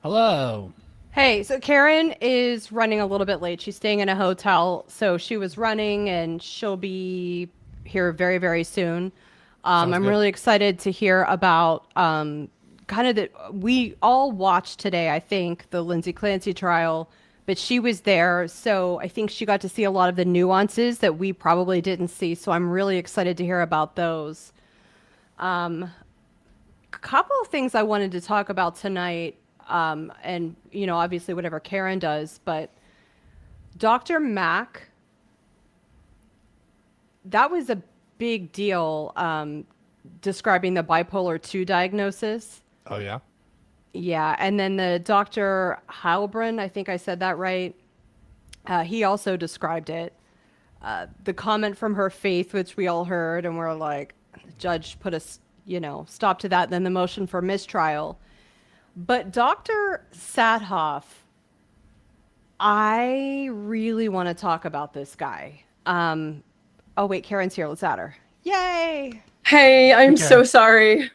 Hello. Hey, so Karen is running a little bit late. She's staying in a hotel, so she was running and she'll be here very, very soon. Sounds I'm good. really excited to hear about kind of the. We all watched today, I think, the Lindsay Clancy trial, but she was there, so I think she got to see a lot of the nuances that we probably didn't see. So I'm really excited to hear about those. A couple of things I wanted to talk about tonight, and obviously whatever Karen does, but Dr. Mack, that was a big deal, describing the bipolar 2 diagnosis. Oh yeah. Yeah, and then the Dr. Heilbrunn, I think I said that right. He also described it. The comment from her faith, which we all heard, and we're like, the judge put stop to that. Then the motion for mistrial. But Dr. Sathoff, I really want to talk about this guy. Oh wait, Karen's here. Let's add her. Yay! Hey, Hey I'm so Karen. sorry.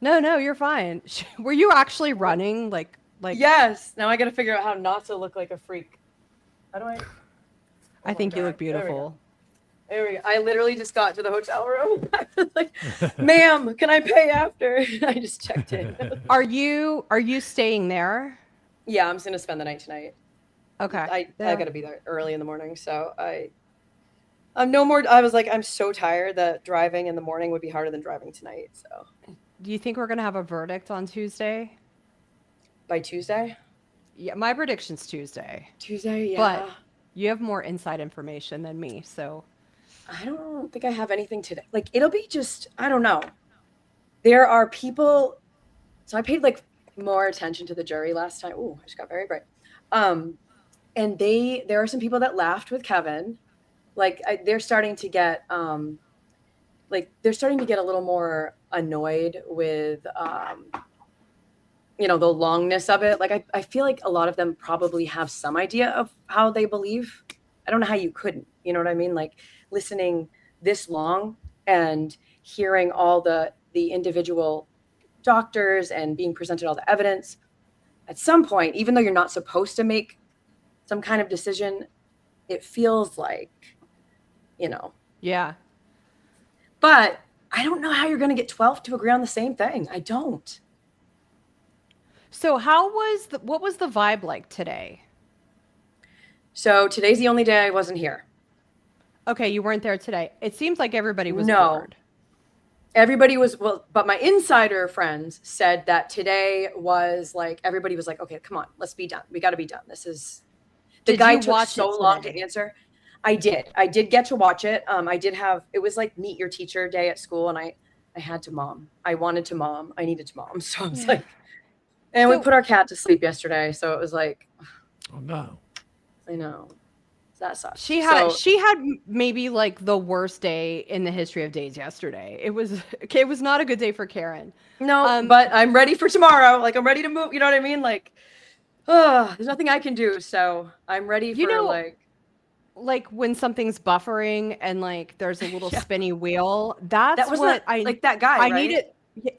No, no, you're fine. Were you actually running? Like Yes. Now I gotta figure out how not to look like a freak. How do I? Oh I my think you god. look There we go. beautiful. There we go. I literally just got to the hotel room. I was like, ma'am, can I pay after? I just checked in. Are you staying there? Yeah, I'm just gonna spend the night tonight. Okay. I Yeah. gotta be there early in the morning, so I'm no more. I was like, I'm so tired that driving in the morning would be harder than driving tonight. So Do you think we're gonna have a verdict on Tuesday? by Tuesday, Yeah, my prediction's Tuesday, Tuesday, but yeah. you have more inside information than me, so I don't think I have anything today. Like it'll be just I don't know. There are people. So I paid like more attention to the jury last time. Ooh, I just got very bright. Um, and there are some people that laughed with Kevin. Like they're starting to get they're starting to get a little more annoyed with the longness of it. Like I feel like a lot of them probably have some idea of how they believe. I don't know how you couldn't. You know what I mean? Like listening this long and hearing all the individual doctors and being presented all the evidence. At some point, even though you're not supposed to make some kind of decision, it feels like, you know. yeah. But I don't know how you're going to get 12 to agree on the same thing. I don't. So what was the vibe like today? So today's the only day I wasn't here. Okay, you weren't there today. It seems like everybody was No. bored. Everybody was, well, but my insider friends said that today was like, everybody was like, okay, come on, let's be done. We got to be done. The Did guy you took watch so it long to today? answer. I did get to watch it. I did have, it was like meet your teacher day at school. And I had to mom. I wanted to mom. I needed to mom. So I was Yeah. like, and we So put our cat to sleep yesterday. So it was like, Oh no. I know that sucked. she had So she had maybe like the worst day in the history of days yesterday. It was okay, it was not a good day for Karen. no, Um, but I'm ready for tomorrow. Like I'm ready to move. You know what I mean? Like, oh, there's nothing I can do. So I'm ready you for know, like, like when something's buffering and like there's a little yeah, spinny wheel, that that's wasn't what that, like that guy, I right? needed.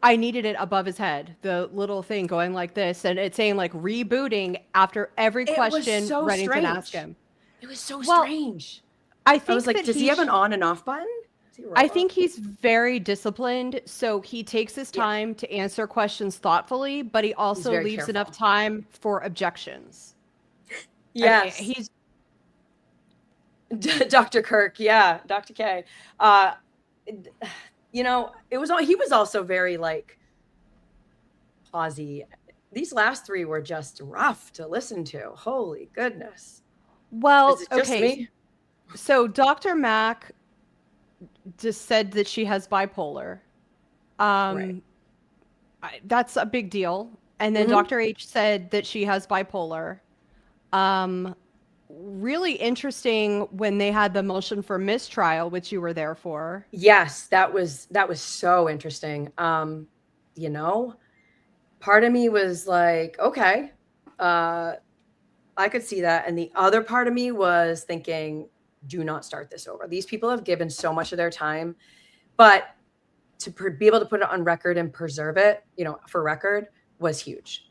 I needed it above his head, the little thing going like this, and it's saying like rebooting after every It was question so Reddington asked strange. him. It was so Well, strange. I I was think like, that does he have an on and off button? Is he a I robot? think he's very disciplined, so he takes his Yeah, time to answer questions thoughtfully, but he he's also very leaves enough careful. time for objections. I mean, Yes. he's Dr. Kirk, yeah, Dr. K. Uh it was all he was also very like pausy. These last three were just rough to listen to. Holy goodness. Is well, it just okay. me? So Dr. Mack just said that she has bipolar. Right. Um, that's a big deal. And then Hmm. Dr. H said that she has bipolar. Um, really interesting when they had the motion for mistrial, which you were there for. Yes, that was so interesting. You know, part of me was like, okay, uh, I could see that. And the other part of me was thinking, do not start this over. These people have given so much of their time, but be able to put it on record and preserve it, for record was huge.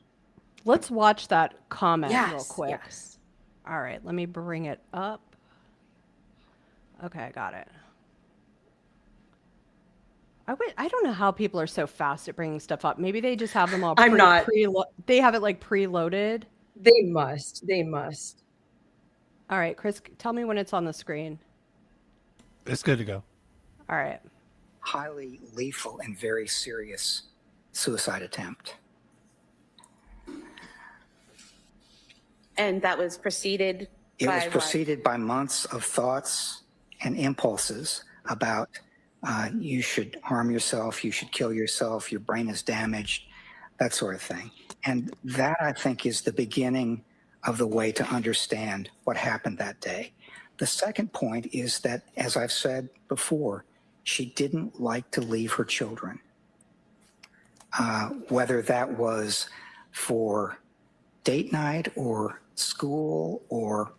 Let's watch that comment real Yes, quick. yes. All right, let me bring it up. Okay, I got it. I don't know how people are so fast at bringing stuff up. Maybe they just have them all I'm not. they have it like preloaded. They must. They must. All right, Chris, tell me when it's on the screen. It's good to go. All right. Highly lethal and very serious suicide attempt. And that was preceded It by was what? preceded by months of thoughts and impulses about you should harm yourself, you should kill yourself, your brain is damaged, that sort of thing. And that, I think, is the beginning of the way to understand what happened that day. The second point is that, as I've said before, she didn't like to leave her children. Whether that was for date night or school or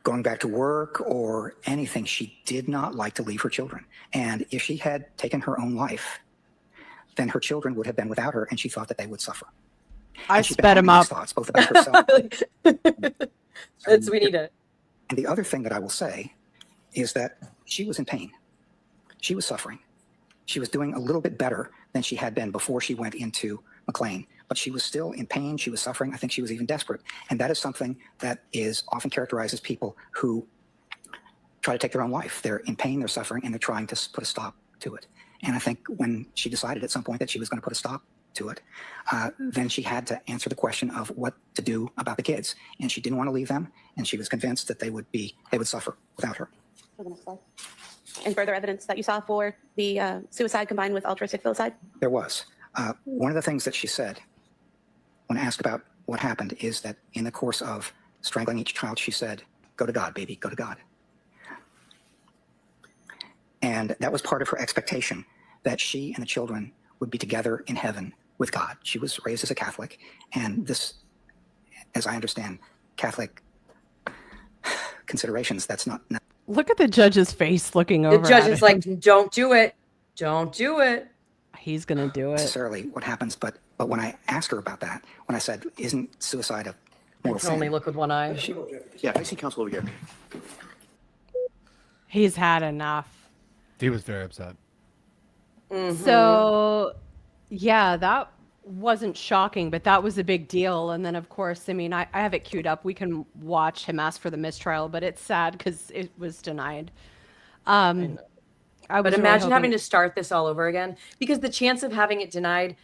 going back to work or anything, she did not like to leave her children. And if she had taken her own life, then her children would have been without her, and she thought that they would suffer. I And she'd been sped him having these up. thoughts both about herself. We need it. And the other thing that I will say is that she was in pain. She was suffering. She was doing a little bit better than she had been before she went into McLean, but she was still in pain. She was suffering. I think she was even desperate. And that is something that is often characterizes people who try to take their own life. They're in pain, they're suffering, and they're trying to put a stop to it. And I think when she decided at some point that she was going to put a stop to it, then she had to answer the question of what to do about the kids. And she didn't want to leave them, and she was convinced that they would suffer without her. For the next slide. And further evidence that you saw for the suicide combined with altruistic filicide? There was. One of the things that she said when asked about what happened is that in the course of strangling each child, she said, "Go to God, baby, go to God." And that was part of her expectation, that she and the children would be together in heaven with God. She was raised as a Catholic, and this, as I understand, Catholic considerations, that's not. Look at the judge's face looking over. The judge at is him. like, don't do it. Don't do it. He's gonna do it. Necessarily what happens, but when I asked her about that, when I said, "Isn't suicide a moral I can sin?" only look with one eye. Yeah, I see counsel over here. He's had enough. He was very upset. So, yeah, that wasn't shocking, but that was a big deal. And then, of course, I mean, I have it queued up. We can watch him ask for the mistrial, but it's sad because it was denied. I But was imagine really having hoping- to start this all over again, because the chance of having it denied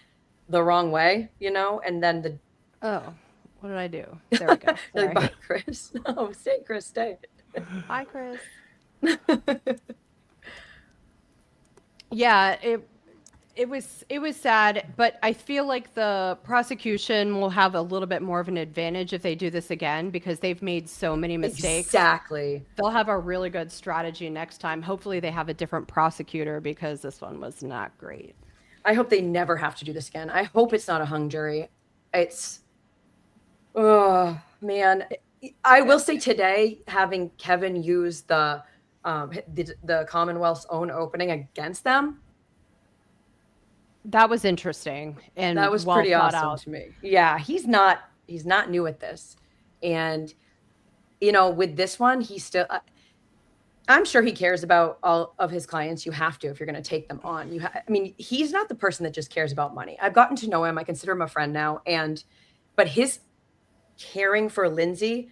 the wrong way, and then the Oh, what did I do? There we go. like, Sorry. bye, Chris. No, stay, Chris, stay. Hi, Chris. Yeah, it was sad, but I feel like the prosecution will have a little bit more of an advantage if they do this again because they've made so many mistakes. Exactly. They'll have a really good strategy next time. Hopefully they have a different prosecutor because this one was not great. I hope they never have to do this again. I hope it's not a hung jury. It's, oh man. I will say today, having Kevin use the Commonwealth's own opening against them, That was interesting and that was well pretty thought awesome out. to me. Yeah, he's not new at this, and with this one, he's still. I'm sure he cares about all of his clients. You have to if you're going to take them on. I mean, he's not the person that just cares about money. I've gotten to know him. I consider him a friend now, but his caring for Lindsay,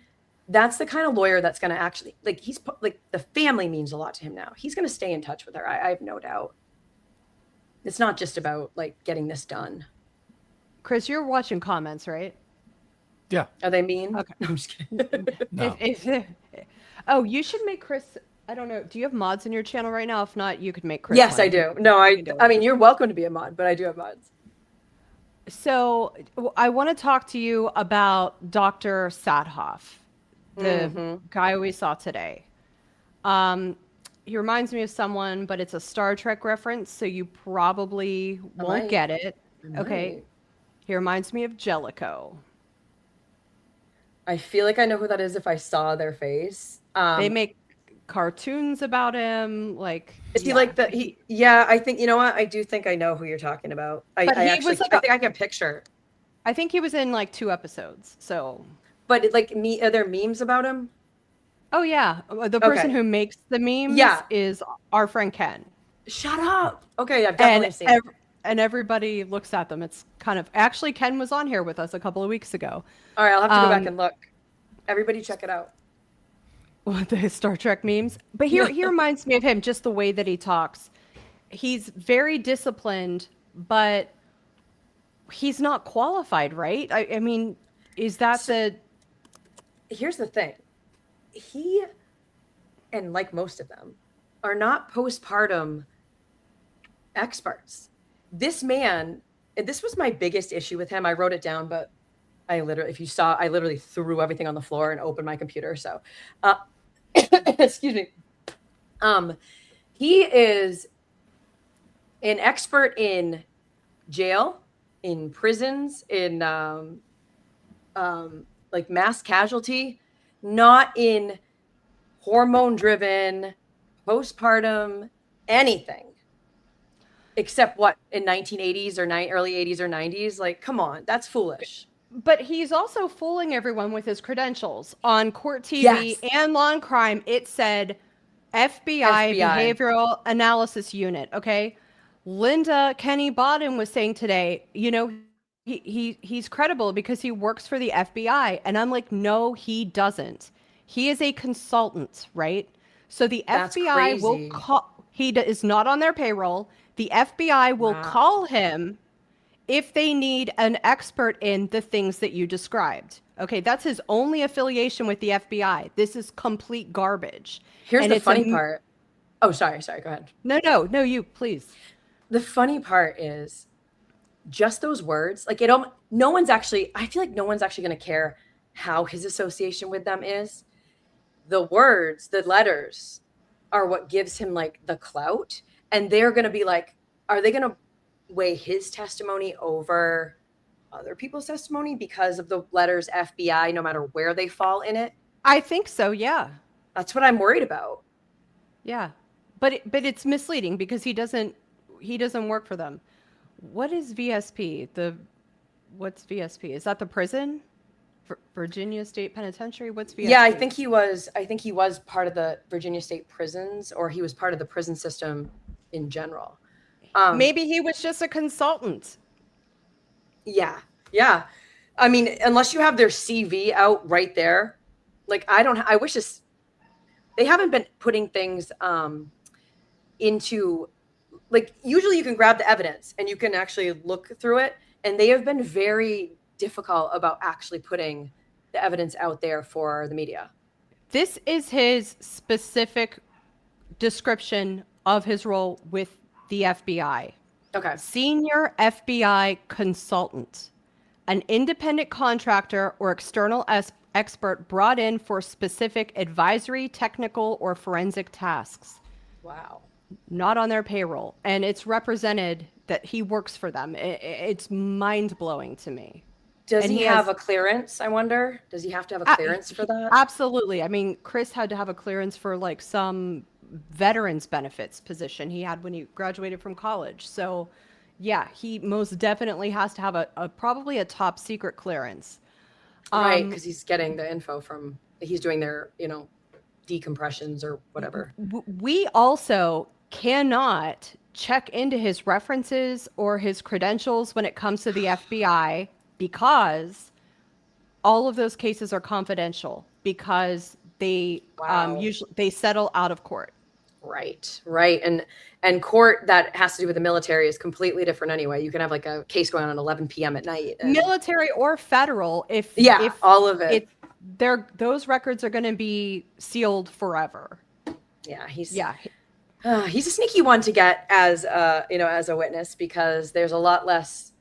that's the kind of lawyer that's going to actually he's like the family means a lot to him now. He's going to stay in touch with her. I have no doubt. It's not just about getting this done. Chris, you're watching comments, right? Yeah. Are they mean? Okay. No, I'm just kidding. No. Oh, you should make Chris. I don't know. Do you have mods in your channel right now? If not, you could make Chris. Yes, one. I do. No, You can do I it. mean, you're welcome to be a mod, but I do have mods. So I want to talk to you about Dr. Sadhoff, the guy we saw today. He reminds me of someone, but it's a Star Trek reference, so you probably won't might. get it. Okay. might. He reminds me of Jellicoe. I feel like I know who that is if I saw their face. They make cartoons about him. Like, Is he like the yeah, I think, you know what? I do think I know who you're talking about. But I he actually was like I think I can picture. I think he was in like 2 episodes. So, But like me, are there memes about him? oh yeah, the person Okay. who makes the memes Yeah. is our friend Ken. Shut up. Okay, I've definitely seen it. And everybody looks at them. It's kind of actually Ken was on here with us a couple of weeks ago. All right, I'll have to go back and look. Everybody check it out. The Star Trek memes. But he reminds me of him, just the way that he talks. He's very disciplined, but he's not qualified, right? I mean, is that Here's the thing. He, and like most of them, are not postpartum experts. This man, and this was my biggest issue with him. I wrote it down, but I literally, if you saw, I literally threw everything on the floor and opened my computer. So, excuse me. He is an expert in jail, in prisons, in like mass casualty, not in hormone-driven, postpartum, anything. Except what, in 1980s or early 80s or 90s? Like, come on, that's foolish. But he's also fooling everyone with his credentials. On Court TV Yes. and Law and Crime, it said FBI Behavioral Analysis Unit, okay? Linda Kenny Bodden was saying today, you know, he's credible because he works for the FBI. And I'm like, no, he doesn't. He is a consultant, right? So the That's FBI crazy. will call, is not on their payroll. The FBI will call him if they need an expert in the things that you described. Okay, that's his only affiliation with the FBI. This is complete garbage. Here's the funny part. Oh, sorry, go ahead. No, you, please. The funny part is just those words, like no one's actually, I feel like no one's actually going to care how his association with them is. The words, the letters are what gives him like the clout. And they're going to be like, are they going to weigh his testimony over other people's testimony because of the letters FBI, no matter where they fall in it? I think so, yeah. That's what I'm worried about. Yeah. But it's misleading because he doesn't work for them. What is VSP? What's VSP? Is that the prison? Virginia State Penitentiary? What's VSP? Yeah, I think he was part of the Virginia State prisons, or he was part of the prison system in general. Maybe he was just a consultant. Yeah. I mean, unless you have their CV out right there, like I wish they haven't been putting things into, like, usually you can grab the evidence and you can actually look through it, and they have been very difficult about actually putting the evidence out there for the media. This is his specific description of his role with the FBI. Okay. Senior FBI consultant, an independent contractor or external expert brought in for specific advisory, technical, or forensic tasks. Wow. Not on their payroll. And it's represented that he works for them. It's mind-blowing to me. Does he have a clearance, I wonder? Does he have to have a clearance for that? Absolutely. I mean, Chris had to have a clearance for like some veterans benefits position he had when he graduated from college. So yeah, he most definitely has to have a probably a top secret clearance. Right, because he's getting the info he's doing their, decompressions or whatever. We also cannot check into his references or his credentials when it comes to the FBI because all of those cases are confidential because they usually they settle out of court. Right. And court that has to do with the military is completely different anyway. You can have like a case going on at 11 p.m. at night. Military or federal, if all of it. Those records are going to be sealed forever. Yeah, he's a sneaky one to get as as a witness because there's a lot less,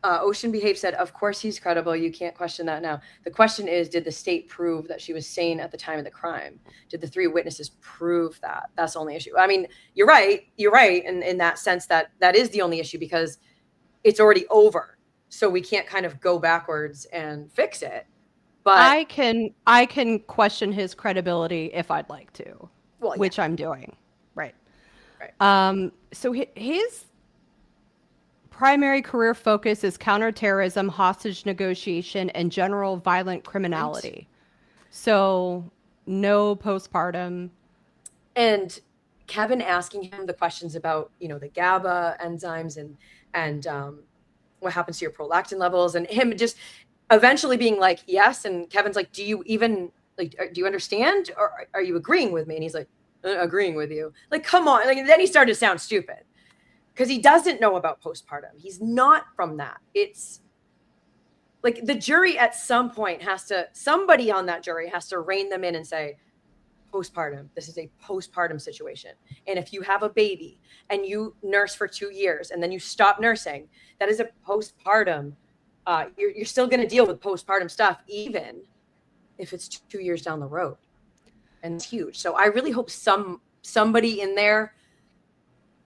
Ocean Behave said, of course he's credible. You can't question that now. The question is, did the state prove that she was sane at the time of the crime? Did the 3 witnesses prove that? That's the only issue. I mean, you're right. In that sense that is the only issue because it's already over. So we can't kind of go backwards and fix it. But I can question his credibility if I'd like to, well, yeah, which I'm doing. Right. right. So his primary career focus is counterterrorism, hostage negotiation, and general violent criminality. So no postpartum. And Kevin asking him the questions about, the GABA enzymes and what happens to your prolactin levels, and him just eventually being like, yes. And Kevin's like, do you even do you understand, or are you agreeing with me? And he's like, agreeing with you. Like, come on. Like, then he started to sound stupid because he doesn't know about postpartum. He's not from that. It's like the jury at some point somebody on that jury has to rein them in and say, postpartum, this is a postpartum situation. And if you have a baby and you nurse for 2 years and then you stop nursing, that is a postpartum. You're still going to deal with postpartum stuff, even if it's 2 years down the road. And it's huge. So I really hope somebody in there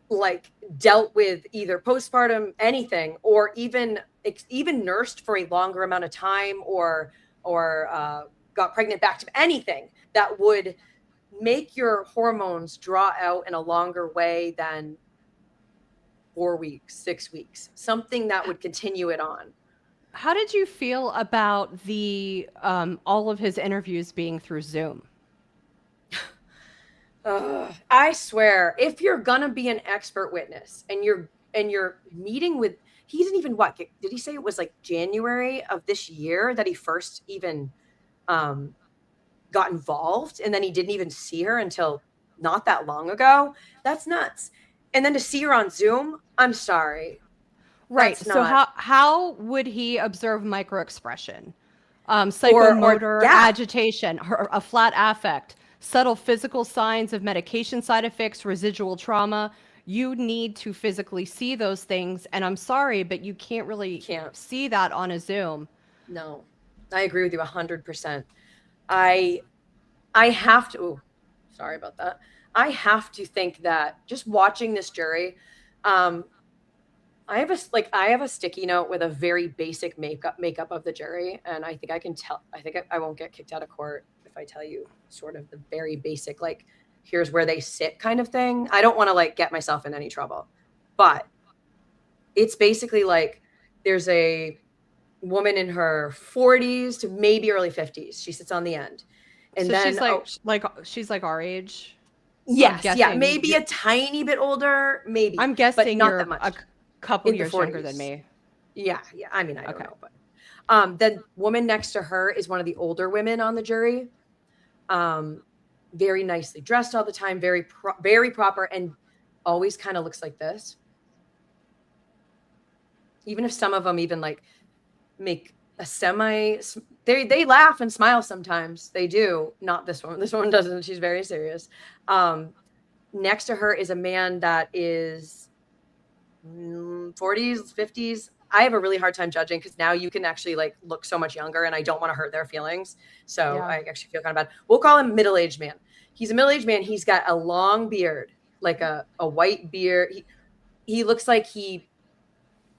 like dealt with either postpartum anything, or even nursed for a longer amount of time, or got pregnant back to anything that would make your hormones draw out in a longer way than 4 weeks, 6 weeks, something that would continue it on. How did you feel about the all of his interviews being through Zoom? I swear, if you're gonna be an expert witness and you're meeting with, he didn't even, what did he say? It was like January of this year that he first even got involved, and then he didn't even see her until not that long ago. That's nuts. And then to see her on Zoom, I'm sorry. Right. That's So not- how would he observe microexpression? Psychomotor, agitation, a flat affect, subtle physical signs of medication side effects, residual trauma. You need to physically see those things. And I'm sorry, but you can't see that on a Zoom. No, I agree with you 100%. I have to, sorry about that. I have to think that just watching this jury, I have a sticky note with a very basic makeup of the jury, and I think I can tell. I think I won't get kicked out of court if I tell you sort of the very basic, like, here's where they sit kind of thing. I don't want to like get myself in any trouble, but it's basically like there's a woman in her 40s to maybe early 50s. She sits on the end, and so then she's like our age. Yes, yeah, maybe a tiny bit older, maybe. I'm guessing but not you're that much. a couple In the years younger 40s. than me. Yeah. I mean, I don't know, but the woman next to her is one of the older women on the jury. Very nicely dressed all the time, very proper, and always kind of looks like this. Even if some of them even like make a they laugh and smile sometimes. They do. Not this one. This one doesn't. She's very serious. Next to her is a man that is 40s, 50s. I have a really hard time judging because now you can actually like look so much younger, and I don't want to hurt their feelings. So Yeah. I actually feel kind of bad. We'll call him middle-aged man. He's a middle-aged man. He's got a long beard, like a white beard. He looks like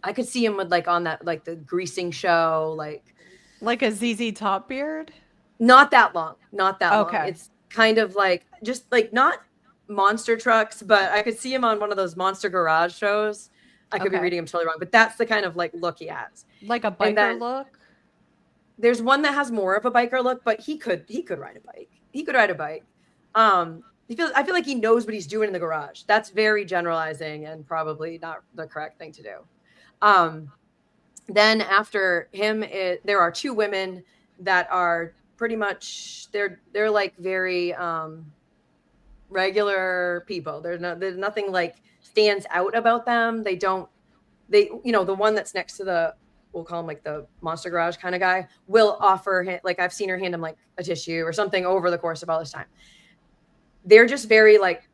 I could see him with like on that, like the greasing show, like a ZZ Top beard. Not that long. Okay. It's kind of like just like not monster trucks, but I could see him on one of those Monster Garage shows. I could be reading him totally wrong, but that's the kind of like look he has. Like a biker look? There's one that has more of a biker look, but he could ride a bike. He could ride a bike. I feel like he knows what he's doing in the garage. That's very generalizing and probably not the correct thing to do. Then after him, there are two women that are pretty much they're like very regular people. There's nothing like stands out about them. The one that's next to we'll call him like the Monster Garage kind of guy, will offer him, like I've seen her hand him like a tissue or something over the course of all this time. They're just very like,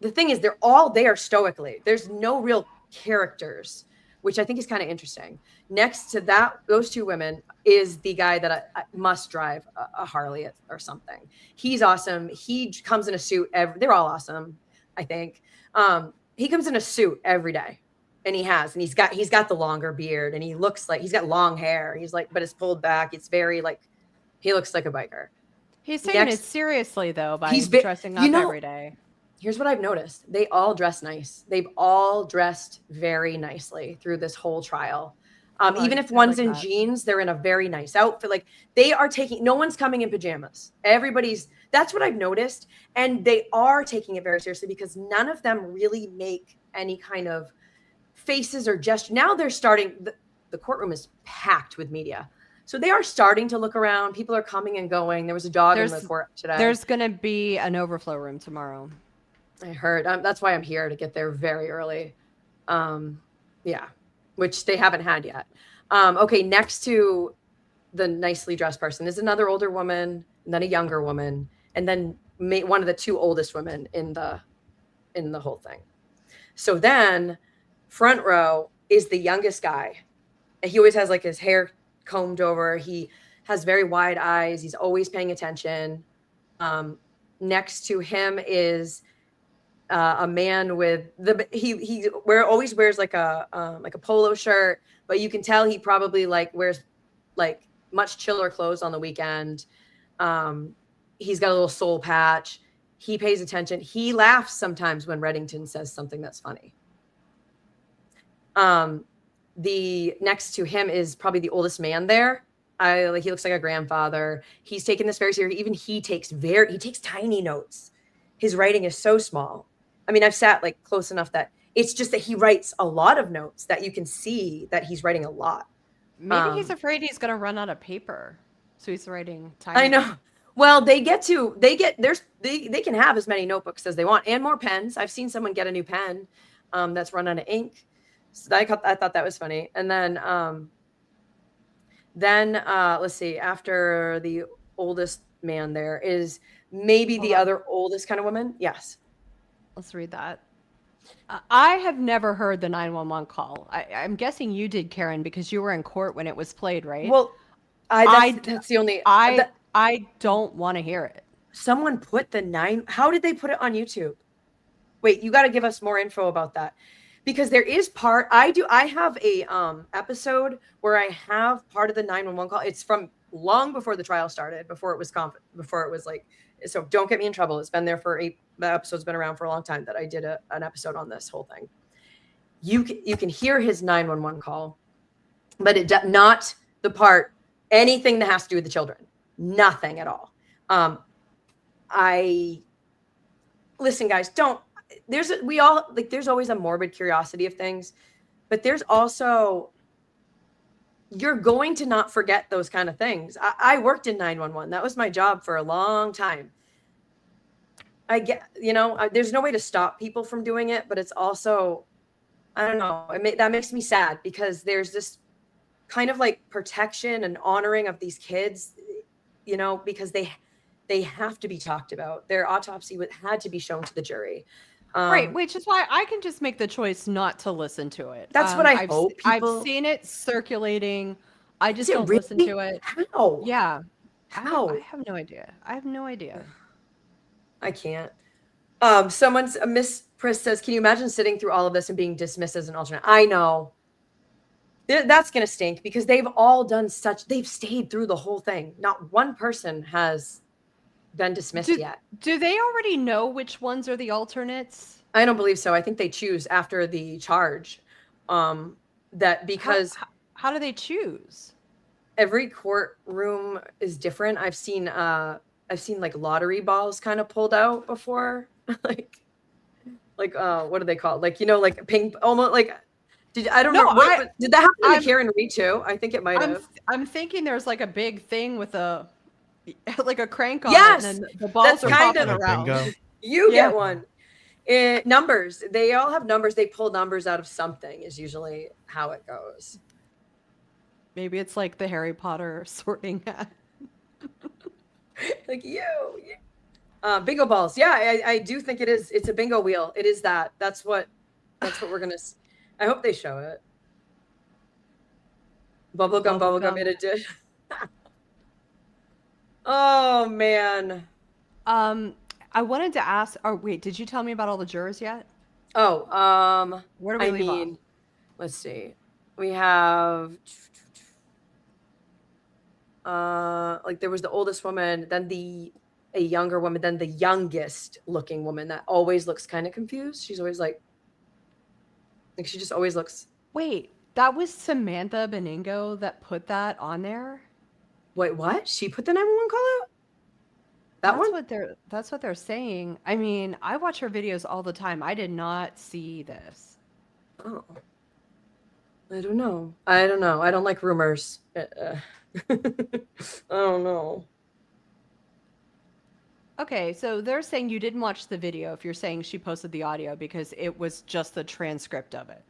the thing is they're all there stoically. There's no real characters, which I think is kind of interesting. Next to those two women is the guy that I must drive a Harley or something. He's awesome. He comes in a suit. They're all awesome, I think. He comes in a suit every day, and he's got the longer beard, and he looks like he's got long hair. He's like, but it's pulled back. It's very like He looks like a biker. He's taking it Next- seriously though by He's dressing up you know- every day. Here's what I've noticed. They all dress nice. They've all dressed very nicely through this whole trial. Even if one's in jeans, they're in a very nice outfit. Like they are no one's coming in pajamas. That's what I've noticed. And they are taking it very seriously because none of them really make any kind of faces or gesture. Now they're starting, the courtroom is packed with media. So they are starting to look around. People are coming and going. There was a dog in the court today. There's going to be an overflow room tomorrow. I heard. That's why I'm here, to get there very early. Yeah, which they haven't had yet. Okay, next to the nicely dressed person is another older woman, and then a younger woman, and then one of the two oldest women in the whole thing. So then front row is the youngest guy. He always has like his hair combed over. He has very wide eyes. He's always paying attention. Next to him is a man with he always wears like a polo shirt, but you can tell he probably wears like much chiller clothes on the weekend. He's got a little soul patch. He pays attention. He laughs sometimes when Reddington says something that's funny. The next to him is probably the oldest man there. He looks like a grandfather. He's taking this very seriously. Even he takes tiny notes. His writing is so small. I mean, I've sat like close enough that it's just that he writes a lot of notes that you can see that he's writing a lot. Maybe he's afraid he's going to run out of paper. So he's writing tiny. I know. Well, they can have as many notebooks as they want and more pens. I've seen someone get a new pen that's run out of ink. So I thought that was funny. And then let's see, after the oldest man there is maybe the other oldest kind of woman. Yes. Let's read that. I have never heard the 911 call. I'm guessing you did, Karen, because you were in court when it was played, right? Well, that's the only. I don't want to hear it. Someone put how did they put it on YouTube? Wait, you got to give us more info about that. Because there is I have a episode where I have part of the 911 call. It's from long before the trial started, before it was like, so don't get me in trouble. It's been there the episode's been around for a long time that I did an episode on this whole thing. You can hear his 911 call, but not the part, anything that has to do with the children, nothing at all. Listen, guys, there's always a morbid curiosity of things, but there's also, you're going to not forget those kind of things. I worked in 911. That was my job for a long time. I get, there's no way to stop people from doing it, but it's also, I don't know, that makes me sad because there's this kind of like protection and honoring of these kids, because they have to be talked about. Their autopsy had to be shown to the jury. Right, which is why I can just make the choice not to listen to it. That's what I hope. I've seen it circulating. I just don't listen to it. How? Yeah. How? I have no idea. I can't. Miss Priss says, can you imagine sitting through all of this and being dismissed as an alternate? I know. That's going to stink because they've stayed through the whole thing. Not one person has been dismissed yet. Do they already know which ones are the alternates? I don't believe so. I think they choose after the charge. That because how do they choose? Every courtroom is different. I've seen like lottery balls kind of pulled out before, like what do they call it? Like like ping, almost like. I don't know. Did that happen to Karen Reed too? I think it might have. I'm thinking there's like a big thing with a crank on yes, it, and the balls are popping around. Bingo. You get one. Numbers. They all have numbers. They pull numbers out of something is usually how it goes. Maybe it's like the Harry Potter sorting hat. Like bingo balls. Yeah, I do think it is. It's a bingo wheel. It is that. That's what we're gonna. I hope they show it. Bubblegum. It did. Oh man. I wanted to ask. Oh wait, did you tell me about all the jurors yet? Oh, where do we leave off? Let's see. We have Like there was the oldest woman, then a younger woman, then the youngest looking woman that always looks kind of confused. She's always like she just always looks. Wait, that was Samantha Beningo that put that on there? Wait, what? She put the 911 call out? That's what they're saying. I mean, I watch her videos all the time. I did not see this. Oh. I don't know. I don't like rumors. I don't know. Okay, so they're saying you didn't watch the video if you're saying she posted the audio because it was just the transcript of it.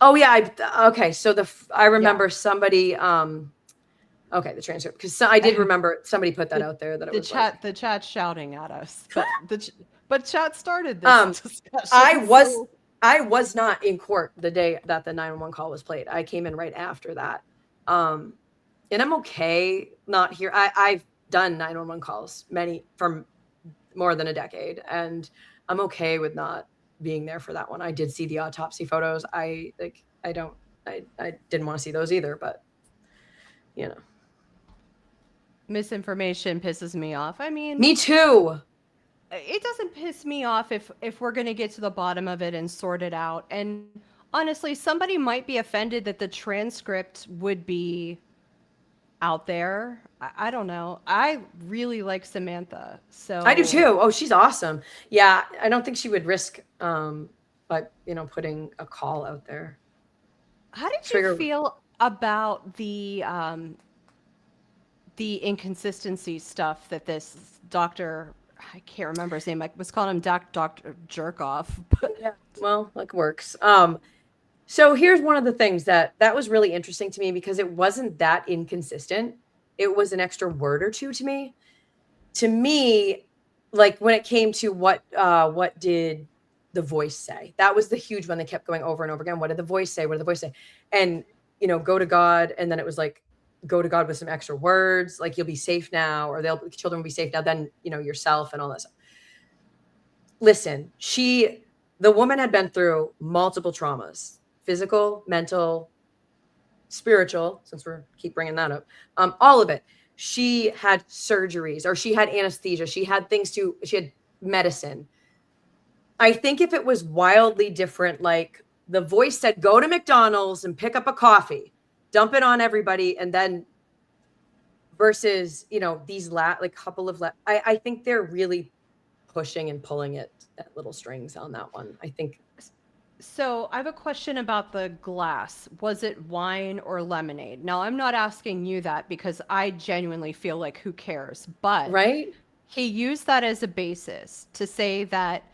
Oh yeah, okay. So I remember somebody okay, the transcript, because I did remember somebody put that out there that it was the chat's shouting at us. But chat started this discussion. I was not in court the day that the 911 call was played. I came in right after that. And I'm okay not here. I've done 911 calls for more than a decade, and I'm okay with not being there for that one. I did see the autopsy photos. I didn't want to see those either, but you know. Misinformation pisses me off. I mean, me too. It doesn't piss me off if we're going to get to the bottom of it and sort it out. And honestly, somebody might be offended that the transcript would be out there. I don't know. I really like Samantha. So I do too. Oh, she's awesome. Yeah, I don't think she would risk but putting a call out there. How did you feel about the inconsistency stuff that this doctor, I can't remember his name. I was calling him Dr. Jerkoff. But yeah, well, that works. So here's one of the things that was really interesting to me, because it wasn't that inconsistent. It was an extra word or two to me. To me, like when it came to what did the voice say? That was the huge one that kept going over and over again. What did the voice say? What did the voice say? And, go to God. And then it was like, go to God with some extra words, like you'll be safe now, or children will be safe now, then, yourself and all that stuff. Listen, the woman had been through multiple traumas, physical, mental, spiritual, since keep bringing that up, all of it. She had surgeries, or she had anesthesia. She had she had medicine. I think if it was wildly different, like the voice said, go to McDonald's and pick up a coffee, dump it on everybody, and then versus, these couple of I think they're really pushing and pulling at little strings on that one. I think. So I have a question about the glass. Was it wine or lemonade? Now, I'm not asking you that because I genuinely feel like who cares, but right? He used that as a basis to say that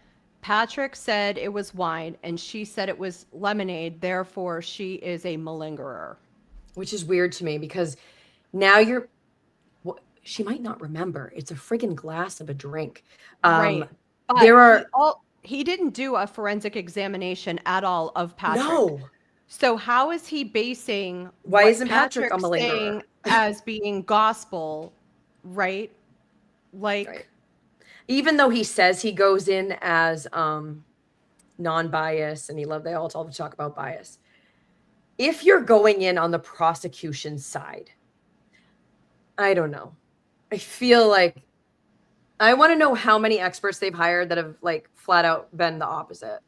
Patrick said it was wine and she said it was lemonade. Therefore, she is a malingerer. Which is weird to me, because now she might not remember. It's a friggin' glass of a drink. Right. But he didn't do a forensic examination at all of Patrick. No. So how is he basing why isn't Patrick a malingerer as being gospel, right? Like, right. Even though he says he goes in as non-biased, and they all talk about bias. If you're going in on the prosecution side, I don't know. I feel like I want to know how many experts they've hired that have flat out been the opposite,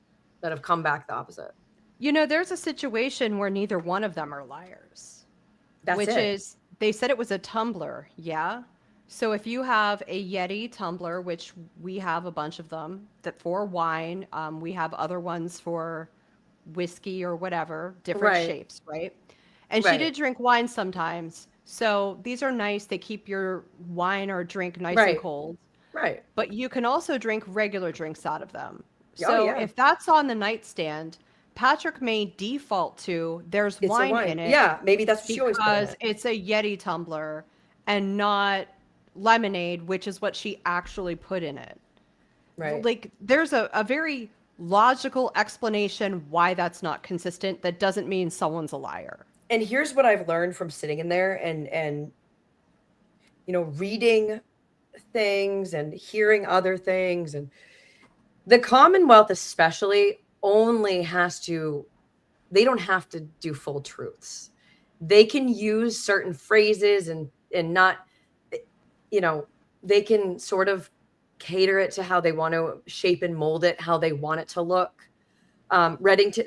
that have come back the opposite. There's a situation where neither one of them are liars. Is they said it was a tumbler. Yeah. So if you have a Yeti tumbler, which we have a bunch of them that for wine, we have other ones for whiskey or whatever, different shapes, right? And she did drink wine sometimes. So these are nice. They keep your wine or drink nice and cold. Right. But you can also drink regular drinks out of them. So if that's on the nightstand, Patrick may default to there's wine in it. Yeah, maybe that's what she always put in it. Because it's a Yeti tumbler and not lemonade, which is what she actually put in it. Right. There's a very logical explanation why that's not consistent. That doesn't mean someone's a liar. And here's what I've learned from sitting in there and reading things and hearing other things, and the Commonwealth especially only they don't have to do full truths. They can use certain phrases and not, they can sort of cater it to how they want to shape and mold it, how they want it to look. Reddington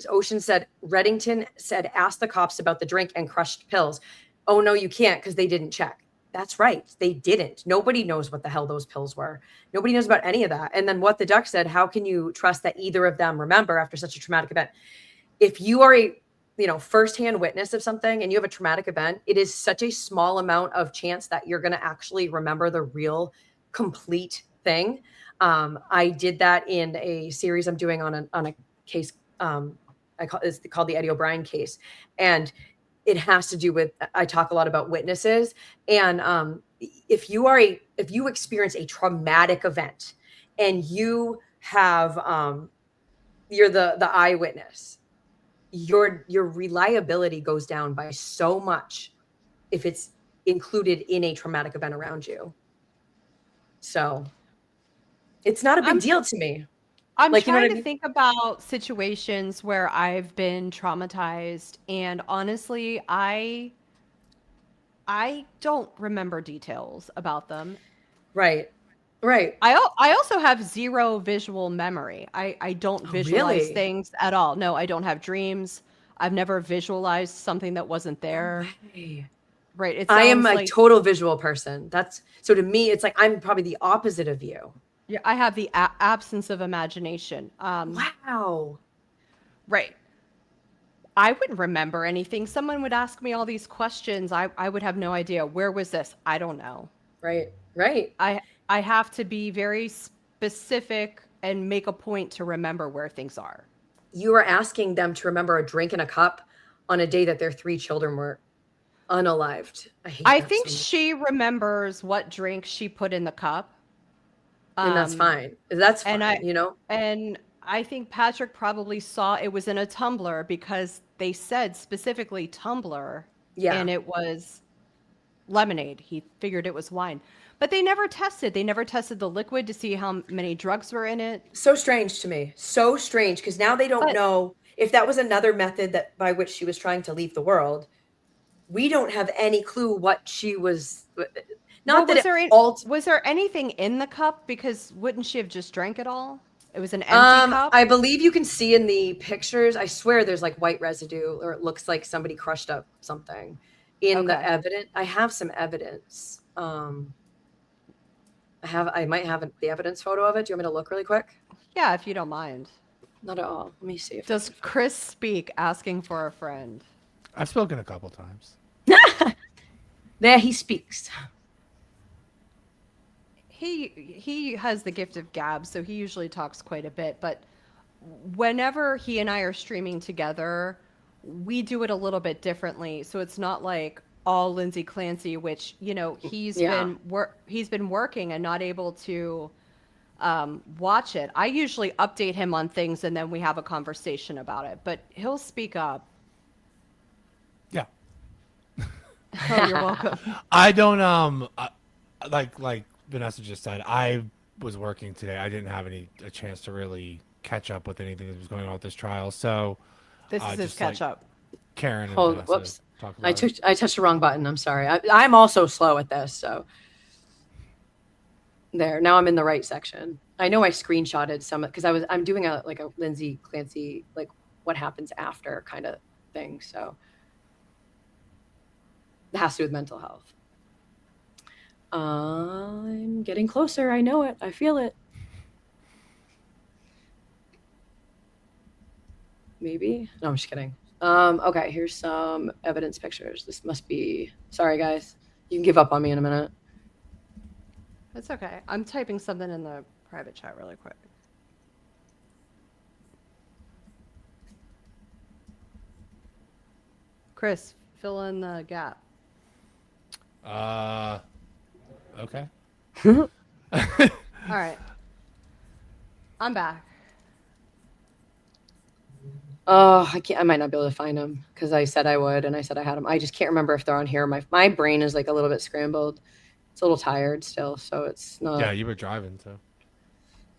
said, ask the cops about the drink and crushed pills. Oh, no, you can't because they didn't check. That's right. They didn't. Nobody knows what the hell those pills were. Nobody knows about any of that. And then What the Duck said, how can you trust that either of them remember after such a traumatic event? If you are a firsthand witness of something and you have a traumatic event, it is such a small amount of chance that you're going to actually remember the real complete thing. I did that in a series I'm doing on a case. It's called the Eddie O'Brien case. And it has to do with, I talk a lot about witnesses. And if you experience a traumatic event and you have, you're the eyewitness, your reliability goes down by so much if it's included in a traumatic event around you. So it's not a big deal to me. I'm trying to think about situations where I've been traumatized, and honestly, I don't remember details about them. Right. I also have zero visual memory. I don't visualize things at all. No, I don't have dreams. I've never visualized something that wasn't there. Right. I am a total visual person. So to me, it's like I'm probably the opposite of you. Yeah, I have the absence of imagination. Wow. Right. I wouldn't remember anything. Someone would ask me all these questions. I would have no idea. Where was this? I don't know. Right. I have to be very specific and make a point to remember where things are. You are asking them to remember a drink in a cup on a day that their 3 children were unalived. I think she remembers what drink she put in the cup. And that's fine. That's fine, And I think Patrick probably saw it was in a tumbler because they said specifically tumbler. Yeah. And it was lemonade. He figured it was wine. But they never tested. They never tested the liquid to see how many drugs were in it. So strange to me. So strange, because now they don't know if that was another method by which she was trying to leave the world. We don't have any clue what she was. Was there anything in the cup? Because wouldn't she have just drank it all? It was an empty cup? I believe you can see in the pictures. I swear there's like white residue, or it looks like somebody crushed up something in the evidence. I have some evidence. I might have the evidence photo of it. Do you want me to look really quick? Yeah, if you don't mind. Not at all. Let me see. Does Chris speak asking for a friend? I've spoken a couple times. There he speaks. He has the gift of gab, so he usually talks quite a bit. But whenever he and I are streaming together, we do it a little bit differently. So it's not like all Lindsay Clancy, which he's been working and not able to watch it. I usually update him on things, and then we have a conversation about it. But he'll speak up. Yeah. Oh, you're welcome. I don't like Vanessa just said, I was working today. I didn't have a chance to really catch up with anything that was going on with this trial. So this is his catch up. Karen and Vanessa whoops. Talk about I touched the wrong button. I'm sorry. I'm also slow at this. So there, now I'm in the right section. I know I screenshotted some because I'm doing a Lindsay Clancy, like what happens after kind of thing. So it has to do with mental health. I'm getting closer. I know it. I feel it. Maybe. No, I'm just kidding. Okay, here's some evidence pictures. This must be... Sorry, guys. You can give up on me in a minute. That's okay. I'm typing something in the private chat really quick. Chris, fill in the gap. Okay. All right. I'm back. Oh, I might not be able to find them because I said I would and I said I had them. I just can't remember if they're on here. My brain is like a little bit scrambled. It's a little tired still, so it's not. Yeah, you were driving too.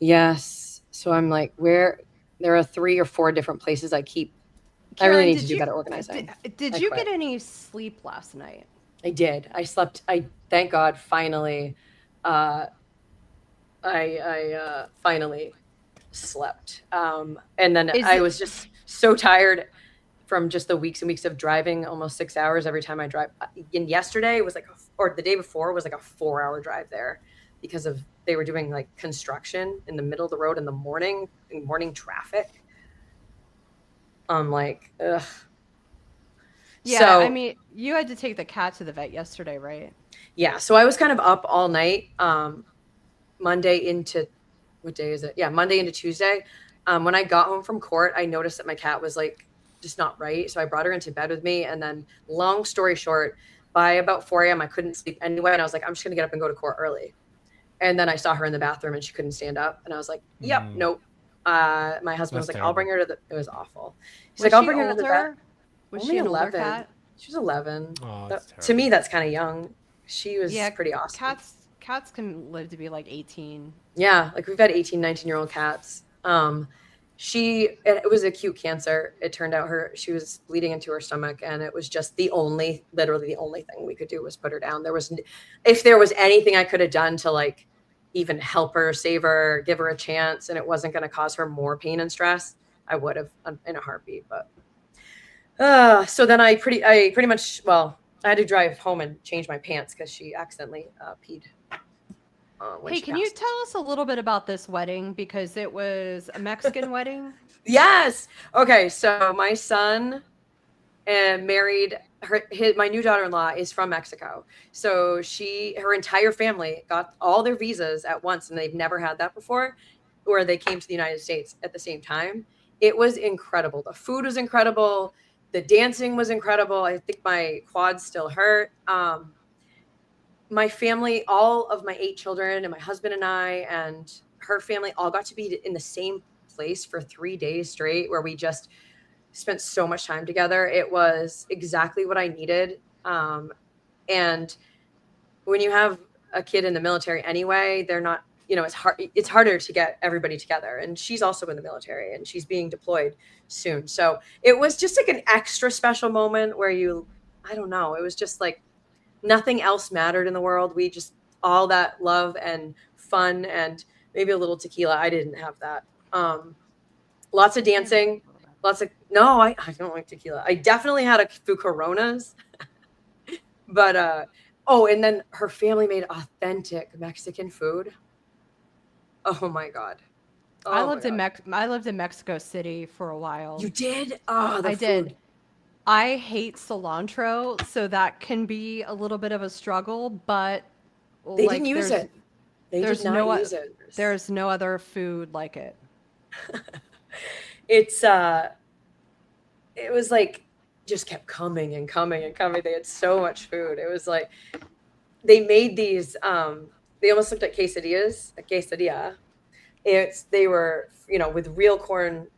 Yes. So I'm like, there are 3 or 4 different places I keep. Karen, I really need to do better organizing. Did you get any sleep last night? I did. I slept. I thank God finally. Uh, I finally slept. And then Is I it, was just so tired from just the weeks and weeks of driving, almost 6 hours every time I drive. And yesterday was like, or the day before was like a 4 hour drive there because of they were doing like construction in the middle of the road in the morning traffic. I'm like, ugh. yeah, I So mean, you had to take the cat to the vet yesterday, right? yeah, so I was kind of up all night, Monday into what day is it? Yeah, Monday into Tuesday. When I got home from court, I noticed that my cat was like just not right. So I brought her into bed with me. And then, long story short, by about 4 a.m., I couldn't sleep anyway. And I was like, I'm just going to get up and go to court early. And then I saw her in the bathroom and she couldn't stand up. And I was like, yep, nope. My husband was That's like, I'll bring terrible. her to the, it was awful. He's Was like, I'll she bring her to the vet. older? Was Only she an older 11. cat? She was 11. Oh, that's To me, terrible. that's kind of young. She was Yeah, pretty awesome. cats can live to be like 18. Yeah, like we've had 18, 19-year-old cats. It was acute cancer. It turned out she was bleeding into her stomach, and it was just literally the only thing we could do was put her down. If there was anything I could have done to like even help her, save her, give her a chance, and it wasn't going to cause her more pain and stress, I would have in a heartbeat. But so then I pretty much, well, I had to drive home and change my pants because she accidentally peed. Hey, can you tell us a little bit about this wedding? Because it was a Mexican wedding. Yes. Okay. So my son married my new daughter-in-law is from Mexico. So her entire family got all their visas at once, and they've never had that before, where they came to the United States at the same time. It was incredible. The food was incredible. The dancing was incredible. I think my quads still hurt. My family, all of my 8 children and my husband and I and her family all got to be in the same place for 3 days straight, where we just spent so much time together. It was exactly what I needed. And when you have a kid in the military anyway, they're not, it's harder to get everybody together. And she's also in the military and she's being deployed soon. So it was just like an extra special moment where I don't know, it was just like, nothing else mattered in the world. We just all that love and fun and maybe a little tequila. I didn't have that. Lots of dancing, no, I don't like tequila. I definitely had a few Coronas, but and then her family made authentic Mexican food. Oh my God. I lived in Mexico City for a while. You did? Oh, the I food. did. I hate cilantro, so that can be a little bit of a struggle, but They didn't use it. They did not use it. There's no other food like it. It was like just kept coming and coming and coming. They had so much food. It was like they made these they almost looked like quesadillas, a quesadilla. They were, with real corn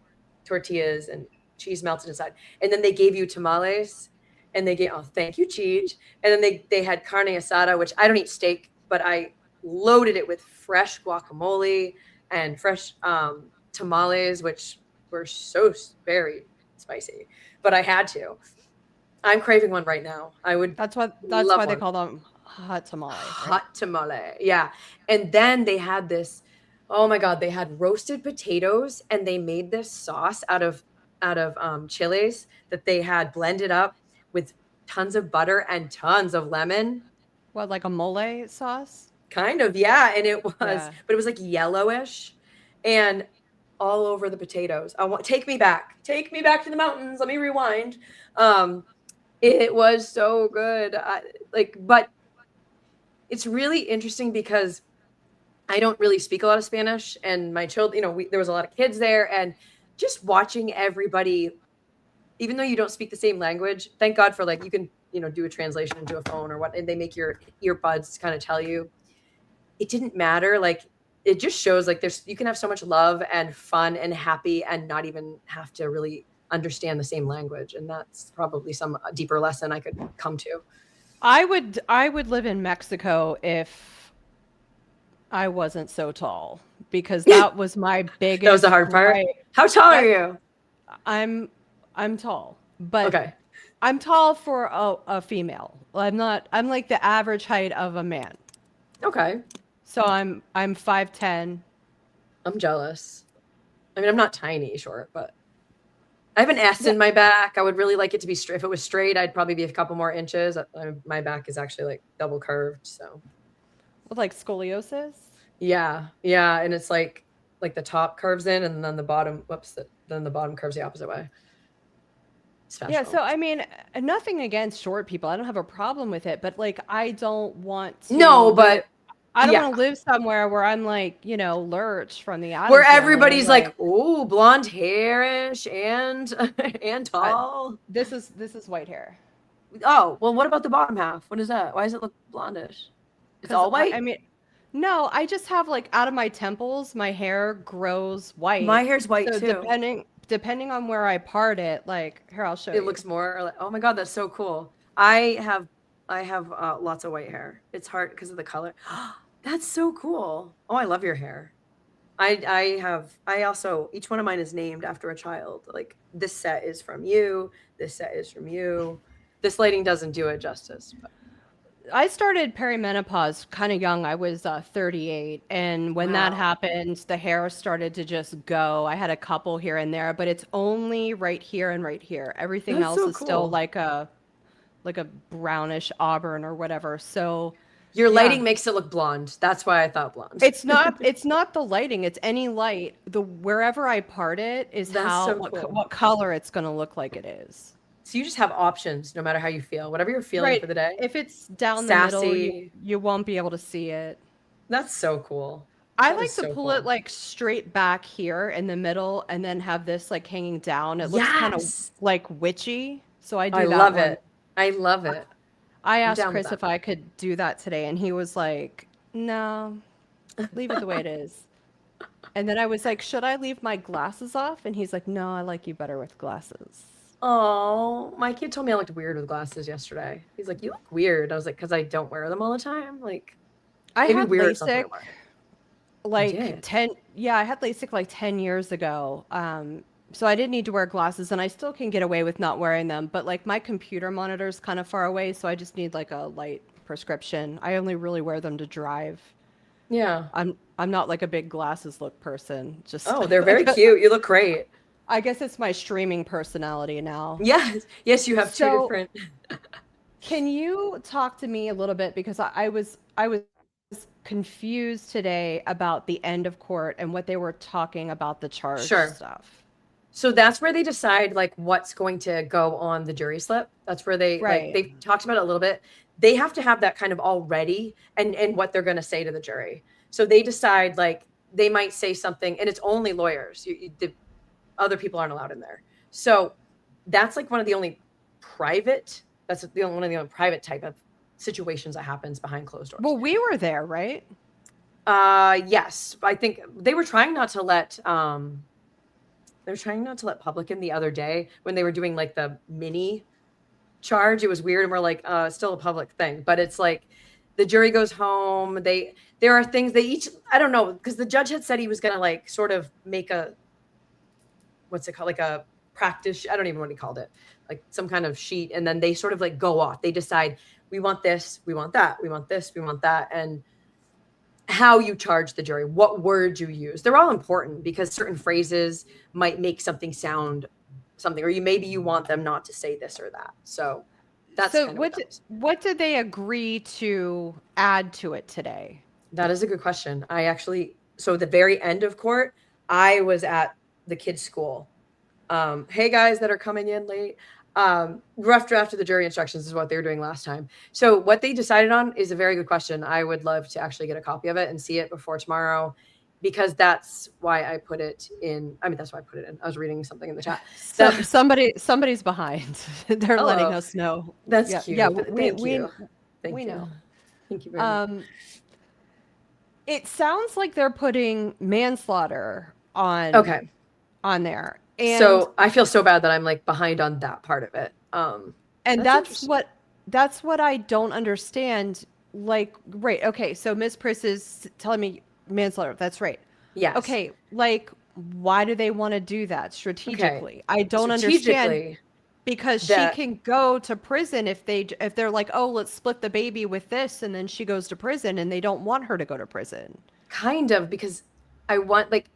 tortillas and cheese melted inside. And then they gave you tamales, and thank you, Cheech. And then they had carne asada, which I don't eat steak, but I loaded it with fresh guacamole and fresh tamales, which were so very spicy, but I had to. I'm craving one right now. That's why they call them hot tamale. Right? Hot tamale. Yeah. And then they had this, oh my God, they had roasted potatoes, and they made this sauce out of chilies that they had blended up with tons of butter and tons of lemon. What, like a mole sauce? Kind of, yeah. And it was, but it was like yellowish and all over the potatoes. Take me back to the mountains. Let me rewind. It was so good. But it's really interesting because I don't really speak a lot of Spanish, and my children, there was a lot of kids there, and just watching everybody, even though you don't speak the same language, thank God for you can, do a translation into a phone or what, and they make your earbuds kind of tell you. It didn't matter. It just shows you can have so much love and fun and happy and not even have to really understand the same language. And that's probably some deeper lesson I could come to. I would live in Mexico if I wasn't so tall, because that was my biggest. That was the hard part. How tall are you? I'm tall, but okay. I'm tall for a female. I'm like the average height of a man. Okay. So I'm 5'10". I'm jealous. I mean, I'm not tiny short, but I have an S Yeah. in my back. I would really like it to be straight. If it was straight, I'd probably be a couple more inches. My back is actually like double curved. So With like scoliosis. yeah. Yeah. And it's like the top curves in and then the bottom, then the bottom curves the opposite way. Special. Yeah, so I mean, nothing against short people. I don't have a problem with it, but like I don't want to No, but I don't yeah. want to live somewhere where I'm like, Lurch from the Addams Where Family. everybody's like, "Oh, blonde hairish and and tall." This is white hair. Oh, well, what about the bottom half? What is that? Why does it look blondish? It's all white? I mean, no, I just have like out of my temples, my hair grows white. My hair's white so too. Depending on where I part it, like here I'll show you. It looks more like, oh my god, that's so cool. I have lots of white hair. It's hard because of the color. That's so cool. Oh, I love your hair. I also, each one of mine is named after a child. Like this set is from you. This set is from you. This lighting doesn't do it justice. But. I started perimenopause kind of young. I was 38. And when that happened, the hair started to just go. I had a couple here and there, but it's only right here and right here. Everything else is still like a brownish auburn or whatever. So your lighting makes it look blonde. That's why I thought blonde. It's not the lighting. It's any light. Wherever I part it is what color it's going to look like it is. So you just have options no matter how you feel, whatever you're feeling for the day. If it's down the middle, you won't be able to see it. That's so cool. I like to pull it like straight back here in the middle and then have this like hanging down. It looks kind of like witchy. So I do that. I love it. I asked Chris if I could do that today and he was like, no, leave it the way it is. And then I was like, should I leave my glasses off? And he's like, no, I like you better with glasses. Oh, my kid told me I looked weird with glasses yesterday. He's like, you look weird. I was like, because I don't wear them all the time. Like, I had LASIK like 10. Yeah, I had LASIK like 10 years ago. So I didn't need to wear glasses and I still can get away with not wearing them. But like my computer monitor is kind of far away. So I just need like a light prescription. I only really wear them to drive. Yeah. I'm not like a big glasses look person. Just they're very cute. You look great. I guess it's my streaming personality now. Yes, you have two different. Can you talk to me a little bit because I was confused today about the end of court and what they were talking about the charge stuff. So that's where they decide like what's going to go on the jury slip. That's where they they talked about it a little bit. They have to have that kind of all ready and what they're going to say to the jury. So they decide like they might say something and it's only lawyers. The other people aren't allowed in there. So that's like one of the only private type of situations that happens behind closed doors. Well, we were there, right? Yes. I think they were trying not to let public in the other day when they were doing like the mini charge. It was weird. And we're like, still a public thing, but it's like the jury goes home. There are things they each, I don't know, because the judge had said he was going to like sort of make a, what's it called? Like a practice. I don't even know what he called it. Like some kind of sheet. And then they sort of like go off. They decide we want this, we want that, we want this, we want that. And how you charge the jury, what words you use. They're all important because certain phrases might make something sound something, or maybe you want them not to say this or that. So that's what did they agree to add to it today? That is a good question. So at the very end of court, I was at the kids' school. Hey guys that are coming in late. Rough draft of the jury instructions is what they were doing last time. So what they decided on is a very good question. I would love to actually get a copy of it and see it before tomorrow, because that's why I put it in. I mean, that's why I put it in. I was reading something in the chat. Somebody's behind. They're letting us know. That's cute. Yeah, we know. Thank you very much. It sounds like they're putting manslaughter on there. And so I feel so bad that I'm like behind on that part of it. And that's what I don't understand. Like, right. Okay. So Ms. Priss is telling me manslaughter. That's right. Yes. Okay. Like, why do they want to do that strategically? I don't understand. Because she that can go to prison if they're like, oh, let's split the baby with this, and then she goes to prison, and they don't want her to go to prison. kind of, because I want, like,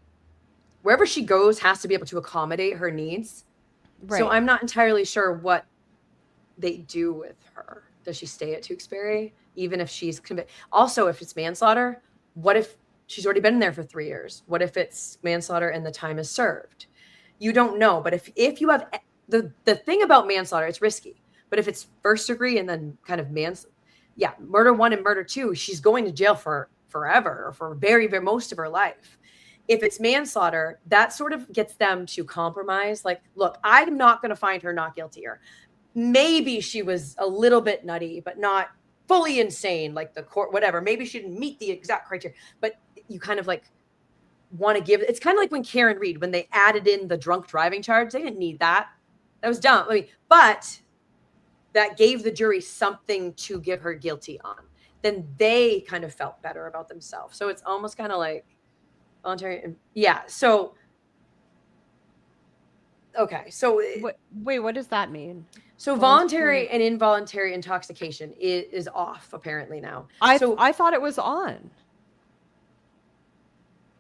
wherever she goes has to be able to accommodate her needs. Right. So I'm not entirely sure what they do with her. Does she stay at Tewksbury even if she's also, if it's manslaughter, what if she's already been in there for 3 years? What if it's manslaughter and the time is served? You don't know. But if you have the thing about manslaughter, it's risky. But if it's first degree and then kind of murder 1 and murder 2, she's going to jail for forever, or for very, very most of her life. If it's manslaughter, that sort of gets them to compromise. Like, look, I'm not going to find her not guilty here. Maybe she was a little bit nutty, but not fully insane, like the court, whatever. Maybe she didn't meet the exact criteria, but you kind of like want to give, it's kind of like when Karen Reed, when they added in the drunk driving charge, they didn't need that. That was dumb. I mean, but that gave the jury something to give her guilty on. Then they kind of felt better about themselves. So it's almost kind of like voluntary. Yeah. So, okay. So Wait, what does that mean? So voluntary and involuntary intoxication is off apparently now. I thought it was on.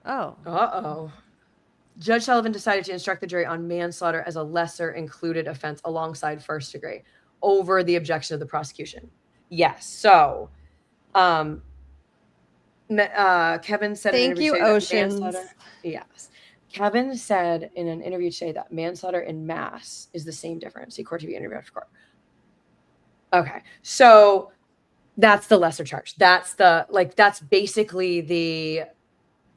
Oh. Uh-oh. Judge Sullivan decided to instruct the jury on manslaughter as a lesser included offense alongside first degree over the objection of the prosecution. Yes. So, Kevin said Thank you, Oceans. Yes. Kevin said in an interview today that manslaughter and mass is the same difference. See Court TV interview after court. Okay. So that's the lesser charge. That's basically the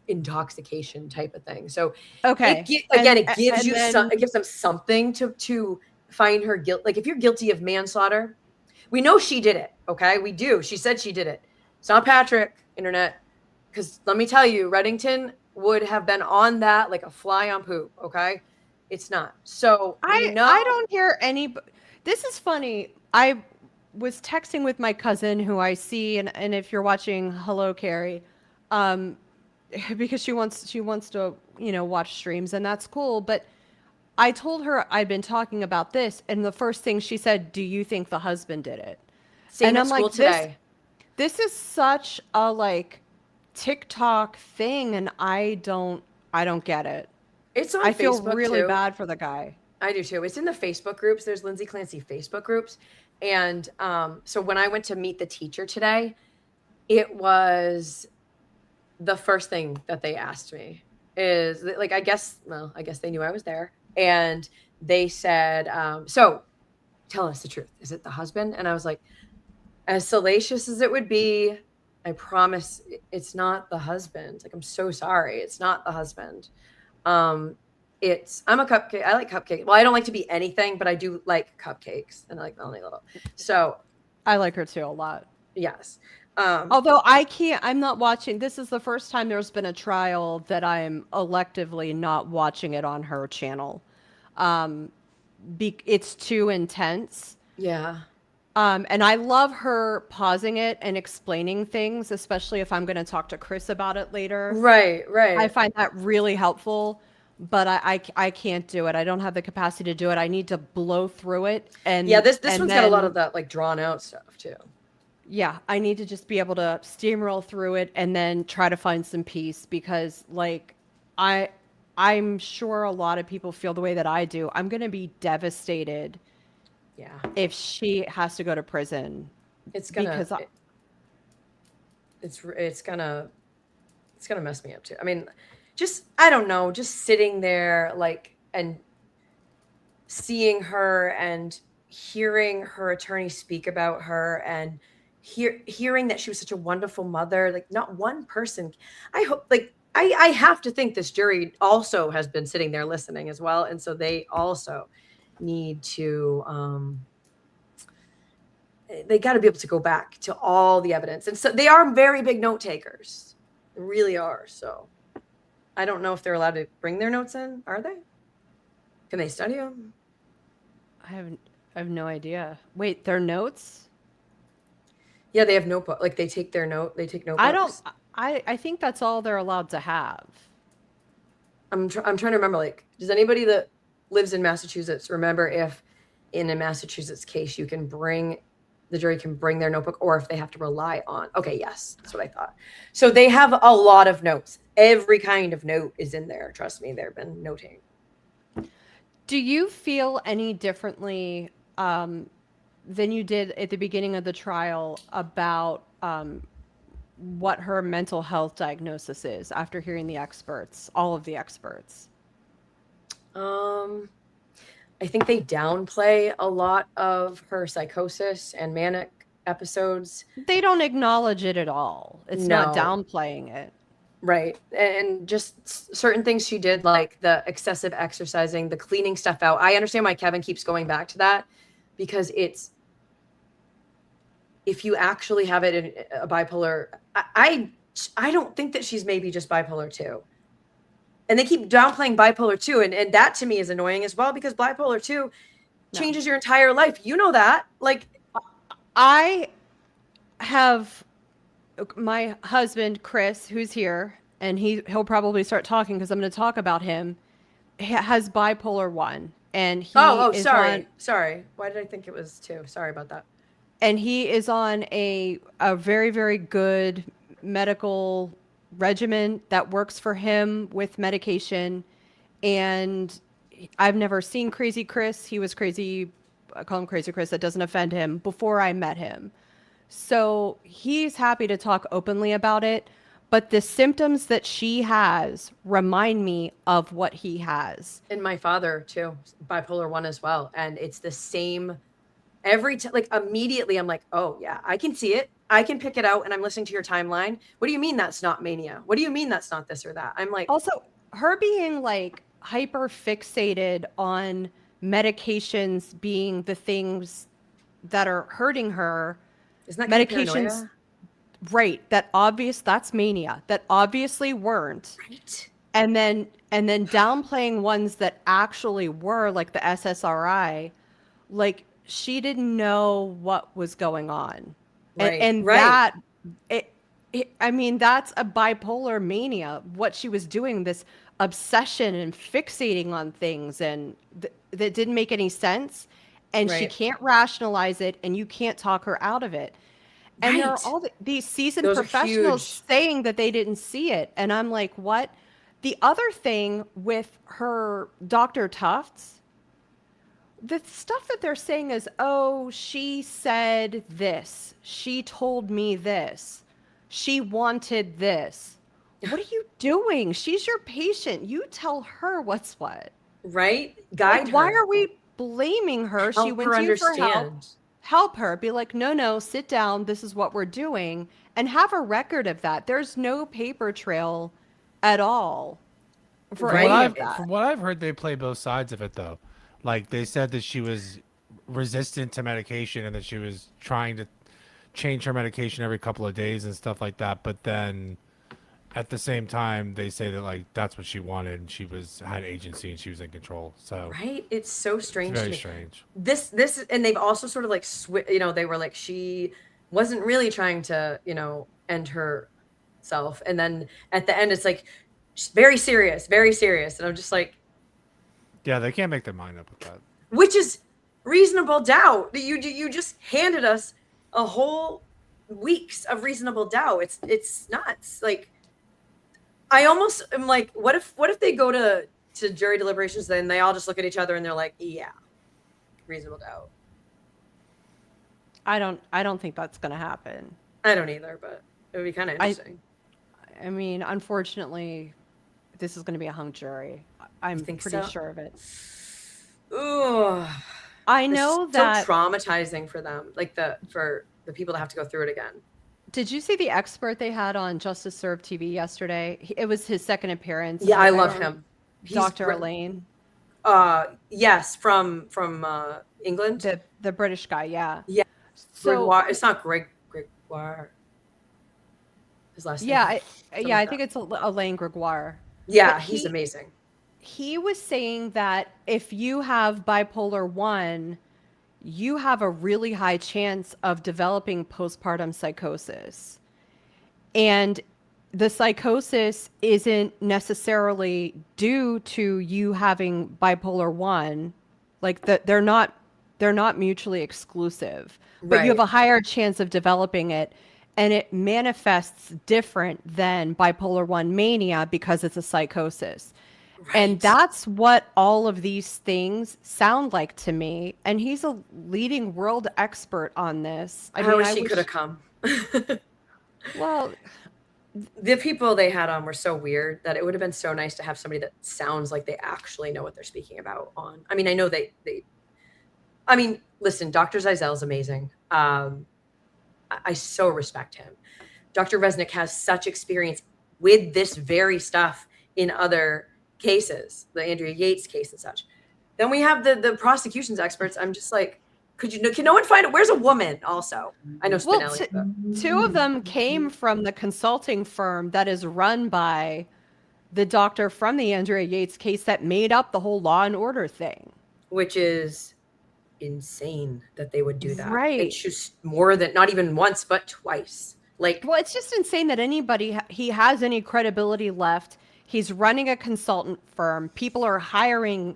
intoxication type of thing. So okay. It gives them something to find her guilt. Like if you're guilty of manslaughter, we know she did it. Okay. We do. She said she did it. It's not Patrick, internet. Because let me tell you, Reddington would have been on that like a fly on poop. Okay. It's not. So I don't hear any. This is funny. I was texting with my cousin who I see, and if you're watching, hello, Carrie, because she wants to, watch streams, and that's cool. But I told her I'd been talking about this, and the first thing she said, "Do you think the husband did it?" Same and at I'm school like, today. This is such a like TikTok thing, and I don't get it. It's on I feel Facebook really too. bad for the guy. I do too. It's in the Facebook groups. There's Lindsay Clancy Facebook groups. And so when I went to meet the teacher today, it was the first thing that they asked me is like, I guess they knew I was there. And they said, so tell us the truth. Is it the husband? And I was like, as salacious as it would be, I promise it's not the husband. Like, I'm so sorry. It's not the husband. I'm a cupcake. I like cupcakes. Well, I don't like to be anything, but I do like cupcakes, and I like Melanie Little. So I like her too a lot. Yes. Although I'm not watching. This is the first time there's been a trial that I'm electively not watching it on her channel. It's too intense. Yeah. And I love her pausing it and explaining things, especially if I'm going to talk to Chris about it later. Right. I find that really helpful, but I can't do it. I don't have the capacity to do it. I need to blow through it. And yeah, this one's got a lot of that like drawn out stuff too. Yeah, I need to just be able to steamroll through it and then try to find some peace, because like I'm sure a lot of people feel the way that I do. I'm going to be devastated. Yeah. If she has to go to prison, it's gonna mess me up too. I mean, I don't know, just sitting there like and seeing her and hearing her attorney speak about her and hearing that she was such a wonderful mother. Like, not one person. I hope, like, I have to think this jury also has been sitting there listening as well, and so they also need to they got to be able to go back to all the evidence, and so they are very big note takers. They really are. So I don't know if they're allowed to bring their notes in. Are they? Can they study them? I have no idea. Wait, their notes? Yeah, they have notebook. Like they take notebooks. I think that's all they're allowed to have. I'm trying to remember, like, does anybody that lives in Massachusetts remember if in a Massachusetts case, the jury can bring their notebook, or if they have to rely on. Okay, yes, that's what I thought. So they have a lot of notes. Every kind of note is in there. Trust me, they've been noting. Do you feel any differently than you did at the beginning of the trial about what her mental health diagnosis is after hearing the experts, all of the experts? I think they downplay a lot of her psychosis and manic episodes. They don't acknowledge it at all. It's not No. downplaying it. Right. And just certain things she did, like the excessive exercising, the cleaning stuff out. I understand why Kevin keeps going back to that, because if you actually have it in a bipolar, I don't think that she's maybe just bipolar 2. And they keep downplaying bipolar 2. And that to me is annoying as well, because bipolar 2 changes your entire life. You know that. Like, I have my husband, Chris, who's here, and he'll probably start talking because I'm going to talk about him, has bipolar 1. And he is sorry. Why did I think it was 2? Sorry about that. And he is on a very, very good medical regimen that works for him with medication. And I've never seen Crazy Chris. He was crazy. I call him Crazy Chris. That doesn't offend him before I met him. So he's happy to talk openly about it. But the symptoms that she has remind me of what he has. And my father too, bipolar 1 as well. And it's the same like immediately I'm like, oh yeah, I can see it. I can pick it out. And I'm listening to your timeline. What do you mean that's not mania? What do you mean that's not this or that? I'm like, also her being like hyper fixated on medications being the things that are hurting her. Isn't that medications? Right. That's mania. That obviously weren't. Right. And then downplaying ones that actually were, like the SSRI, like she didn't know what was going on. Right. And right. I mean, that's a bipolar mania, what she was doing, this obsession and fixating on things and that didn't make any sense. And she can't rationalize it, and you can't talk her out of it. And there are all these seasoned professionals saying that they didn't see it. And I'm like, what? The other thing with her Dr. Tufts, the stuff that they're saying is, oh, she said this. She told me this. She wanted this. What are you doing? She's your patient. You tell her what's what. Right? Guide her. Why are we blaming her? Help she went her to you for understand. help. Help her. Be like, no, sit down. This is what we're doing. And have a record of that. There's no paper trail at all for any of that. From what I've heard, they play both sides of it, though. Like, they said that she was resistant to medication and that she was trying to change her medication every couple of days and stuff like that. But then at the same time, they say that, like, that's what she wanted, and she had agency and she was in control. So right, it's so strange. It's very strange. This, and they've also sort of like they were like, she wasn't really trying to, end herself, and then at the end, it's like very serious, and I'm just like, yeah, they can't make their mind up with that. Which is reasonable doubt. You just handed us a whole weeks of reasonable doubt. It's nuts. Like, I almost am like, what if they go to jury deliberations, then they all just look at each other and they're like, yeah, reasonable doubt. I don't think that's going to happen. I don't either, but it would be kind of interesting. I mean, unfortunately, this is going to be a hung jury. I'm pretty sure of it. Ooh, I know that so traumatizing for them, like for the people that have to go through it again. Did you see the expert they had on Justice Served TV yesterday? It was his second appeence. Yeah, I love him. Dr. Elaine. Yes, from England. The British guy, yeah. Yeah. So Gregoire. It's not Gregoire. His last name. Yeah, I think it's Elaine Gregoire. Yeah, he's amazing. He was saying that if you have bipolar 1, you have a really high chance of developing postpartum psychosis. And the psychosis isn't necessarily due to you having bipolar 1. Like they're not they're not mutually exclusive, but you have Right. a higher chance of developing it, and it manifests different than bipolar 1 mania because it's a psychosis. And Right. that's what all of these things sound like to me. And he's a leading world expert on this. I wish he could have come. Well, The people they had on were so weird that it would have been so nice to have somebody that sounds like they actually know what they're speaking about on. I mean, I know I mean, listen, Dr. Zeisel's amazing. I so respect him. Dr. Resnick has such experience with this very stuff in other cases, the Andrea Yates case and such. Then we have the prosecution's experts. I'm just like, can no one find it? Where's a woman also? I know well, Spinelli. But two of them came from the consulting firm that is run by the doctor from the Andrea Yates case that made up the whole Law and Order thing. which is insane that they would do that. Right. It's just more than not even once, but twice. Like, Well, it's just insane that he has any credibility left. He's running a consultant firm. People are hiring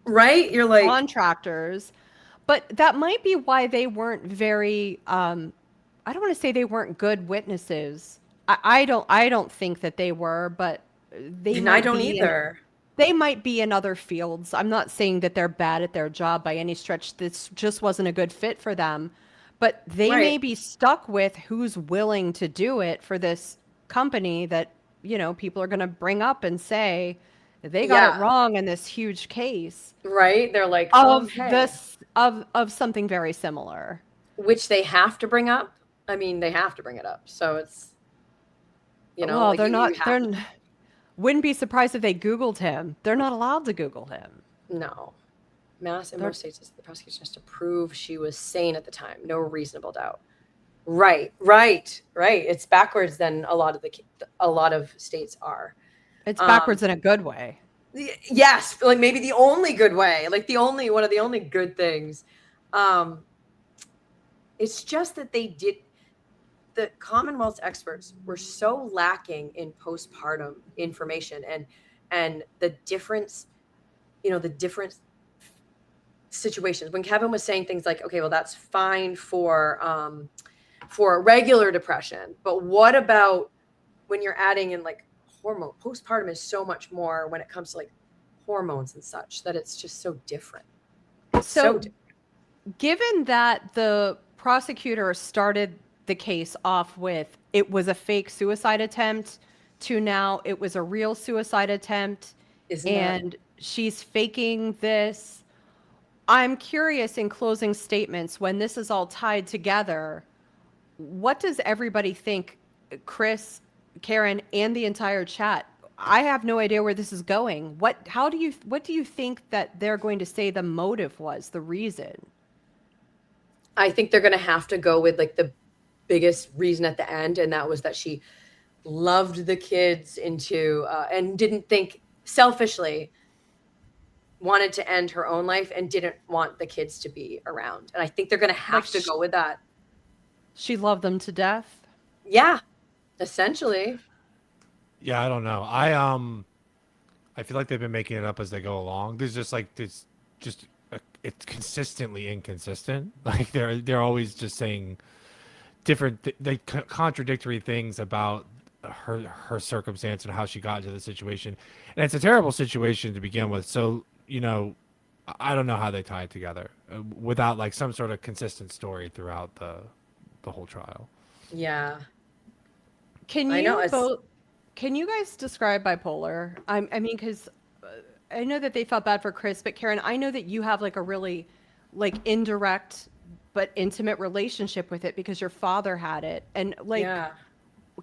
right? You're like, contractors, but that might be why they weren't very. I don't want to say they weren't good witnesses. I don't think that they were, but they. and might I don't be either. They might be in other fields. I'm not saying that they're bad at their job by any stretch. This just wasn't a good fit for them. But they may Right. be stuck with who's willing to do it for this company that, people are going to bring up and say they got Yeah. it wrong in this huge case Right? They're like, of hey, this of something very similar. which they have to bring up. I mean, they have to bring it up. So it's, Well, like they're you not. have to. Wouldn't be surprised if they Googled him. They're not allowed to Google him. No. In most states, the prosecution has to prove she was sane at the time. No reasonable doubt. Right. It's backwards than a lot of states are. It's backwards in a good way. Yes, like maybe the only good way, like one of the only good things. It's just that the Commonwealth's experts were so lacking in postpartum information and the difference, the different situations. When Kevin was saying things like, okay, well, that's fine for regular depression, but what about when you're adding in like hormone? Postpartum is so much more when it comes to like hormones and such, that it's just so different. So given that the prosecutor started the case off with it was a fake suicide attempt to now it was a real suicide attempt, and she's faking this. I'm curious, in closing statements, when this is all tied together, what does everybody think? Chris, Karen, and the entire chat. I have no idea where this is going. What do you think that they're going to say the motive was, the reason? I think they're going to have to go with like the biggest reason at the end, and that was that she loved the kids and didn't think selfishly, wanted to end her own life and didn't want the kids to be around. And I think they're going to have to go with that. She loved them to death. Yeah, essentially. Yeah, I don't know. I feel like they've been making it up as they go along. There's just like it's consistently inconsistent. Like they're always just saying different contradictory things about her circumstance and how she got into the situation. And it's a terrible situation to begin with. So, I don't know how they tie it together without like some sort of consistent story throughout the whole trial. Yeah. Can you guys describe bipolar? I mean, because I know that they felt bad for Chris, but Karen, I know that you have like a really like indirect but intimate relationship with it because your father had it. And like,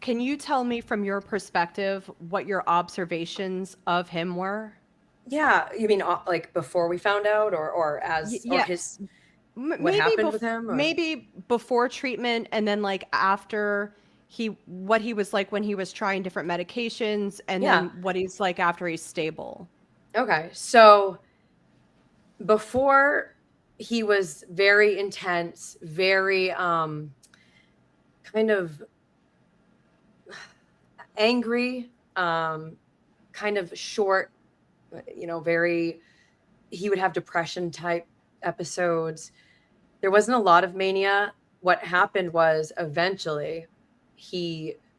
can you tell me from your perspective what your observations of him were? Yeah. You mean like before we found out or his, what happened with him? Or? Maybe before treatment and then like after what he was like when he was trying different medications and then what he's like after he's stable. Okay. So before he was very intense, very kind of angry, kind of short, he would have depression type episodes, there wasn't a lot of mania. What happened was eventually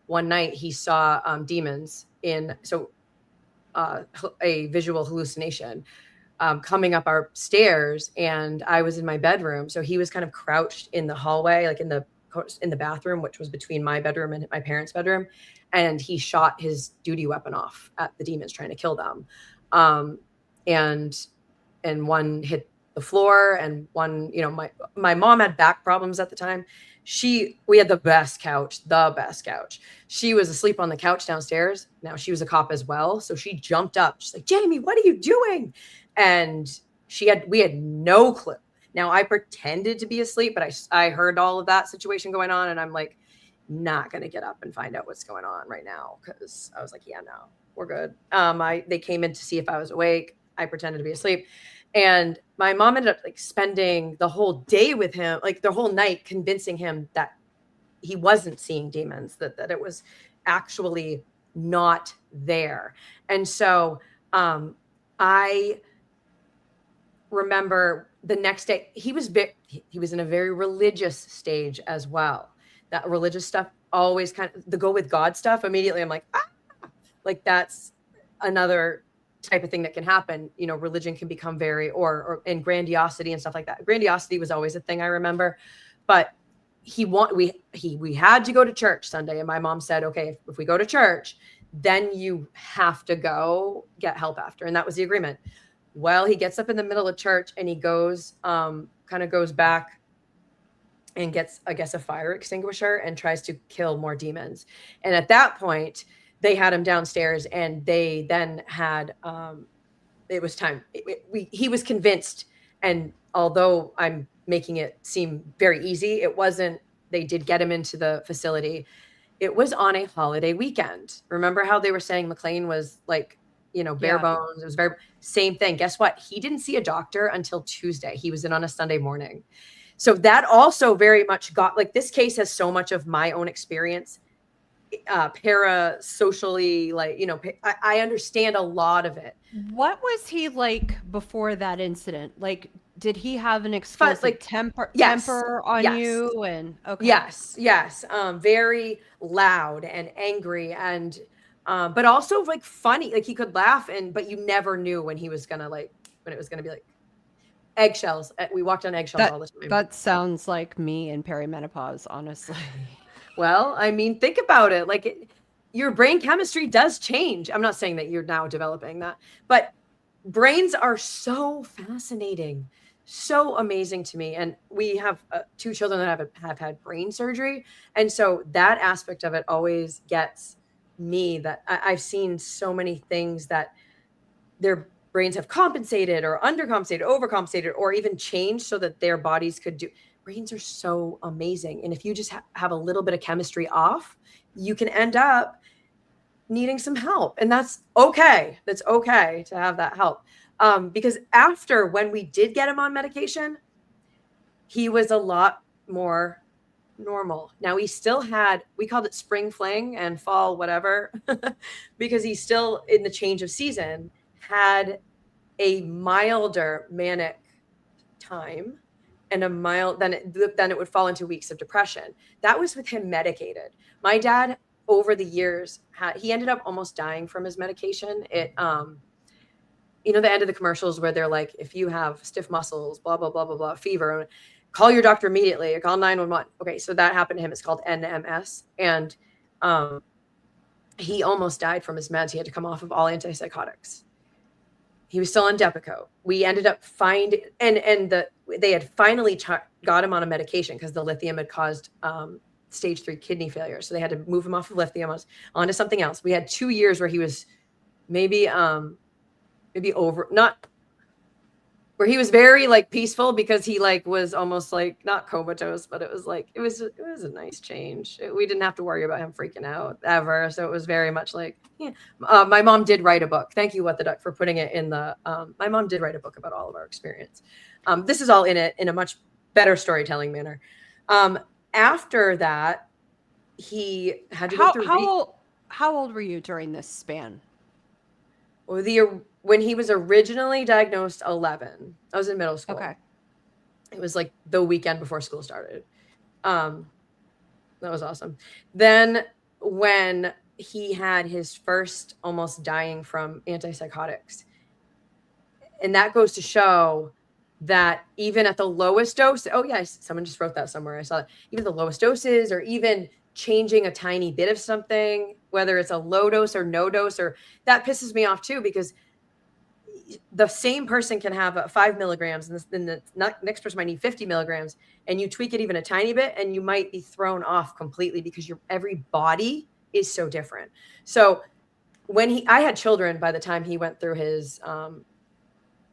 one night he saw demons a visual hallucination coming up our stairs, and I was in my bedroom. So he was kind of crouched in the hallway, like in the bathroom, which was between my bedroom and my parents' bedroom. And he shot his duty weapon off at the demons trying to kill them. And one hit the floor, and one, my mom had back problems at the time. We had the best couch. She was asleep on the couch downstairs. Now she was a cop as well. So she jumped up. She's like, Jamie, what are you doing? And we had no clue. Now I pretended to be asleep, but I heard all of that situation going on. And I'm like, not going to get up and find out what's going on right now. Cause I was like, yeah, no, we're good. They came in to see if I was awake. I pretended to be asleep. And my mom ended up like spending the whole day with him, like the whole night, convincing him that he wasn't seeing demons, that it was actually not there. And so I remember the next day he was in a very religious stage as well. That religious stuff always kind of the go with God stuff. Immediately I'm like, like that's another type of thing that can happen. Religion can become very, or in grandiosity and stuff like that. Grandiosity was always a thing I remember, but we had to go to church Sunday. And my mom said, okay, if we go to church, then you have to go get help after. And that was the agreement. Well, he gets up in the middle of church and he goes, kind of goes back and gets, I guess, a fire extinguisher and tries to kill more demons. And at that point, they had him downstairs, and they then had, it was time. He was convinced. And although I'm making it seem very easy, it wasn't. They did get him into the facility. It was on a holiday weekend. Remember how they were saying McLean was like, bare bones. It was very same thing. Guess what? He didn't see a doctor until Tuesday. He was in on a Sunday morning. So that also very much got, like, this case has so much of my own experience, parasocially, like, I understand a lot of it. What was he like before that incident? Like, did he have an explosive temper on you? And okay. Yes. Very loud and angry, and but also like funny. Like he could laugh, but you never knew when it was gonna be like eggshells. We walked on eggshells all the time. That sounds like me in perimenopause, honestly. Well, I mean, think about it. Like your brain chemistry does change. I'm not saying that you're now developing that, but brains are so fascinating, so amazing to me. And we have 2 children that have had brain surgery. And so that aspect of it always gets me, that I've seen so many things that their brains have compensated or undercompensated, overcompensated, or even changed so that their bodies could do. Brains are so amazing. And if you just have a little bit of chemistry off, you can end up needing some help. And that's okay. That's okay to have that help. Because after, when we did get him on medication, he was a lot more normal. Now he still had, we called it spring fling and fall whatever, because he's still in the change of season, had a milder manic time and a mild, then it would fall into weeks of depression. That was with him medicated. My dad, over the years, he ended up almost dying from his medication. It, the end of the commercials where they're like, if you have stiff muscles, blah, blah, blah, blah, blah, fever, call your doctor immediately, or call 911. Okay, so that happened to him. It's called NMS. And he almost died from his meds. He had to come off of all antipsychotics. He was still on Depakote. We ended up finding, they had finally got him on a medication because the lithium had caused stage 3 kidney failure. So they had to move him off of lithium onto something else. We had 2 years where he was maybe where he was very like peaceful, because he like was almost like not comatose, but it was a nice change. We didn't have to worry about him freaking out ever. So it was very much like, yeah. My mom did write a book. Thank you, What the Duck, for putting it in the, my mom did write a book about all of our experience. This is all in a much better storytelling manner. After that, he had to go through. How old were you during this span? Well, when he was originally diagnosed, 11. I was in middle school. Okay. It was like the weekend before school started. That was awesome. Then when he had his first almost dying from antipsychotics, and that goes to show that even at the lowest dose, oh yes, someone just wrote that somewhere. I saw it. Even the lowest doses, or even changing a tiny bit of something, whether it's a low dose or no dose, or that pisses me off too, because the same person can have 5 milligrams, and then the next person might need 50 milligrams, and you tweak it even a tiny bit, and you might be thrown off completely because your every body is so different. So when I had children by the time he went through his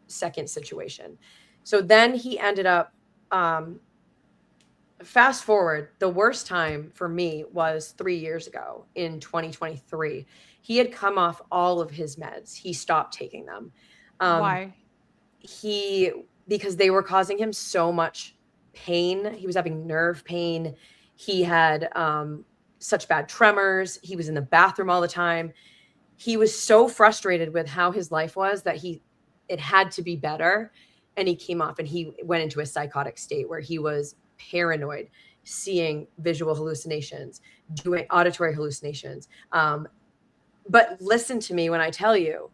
second situation. So then he ended up, fast forward, the worst time for me was 3 years ago in 2023. He had come off all of his meds. He stopped taking them. Why? Because they were causing him so much pain. He was having nerve pain. He had such bad tremors. He was in the bathroom all the time. He was so frustrated with how his life was that it had to be better. And he came off, and he went into a psychotic state where he was paranoid, seeing visual hallucinations, doing auditory hallucinations. But listen to me when I tell you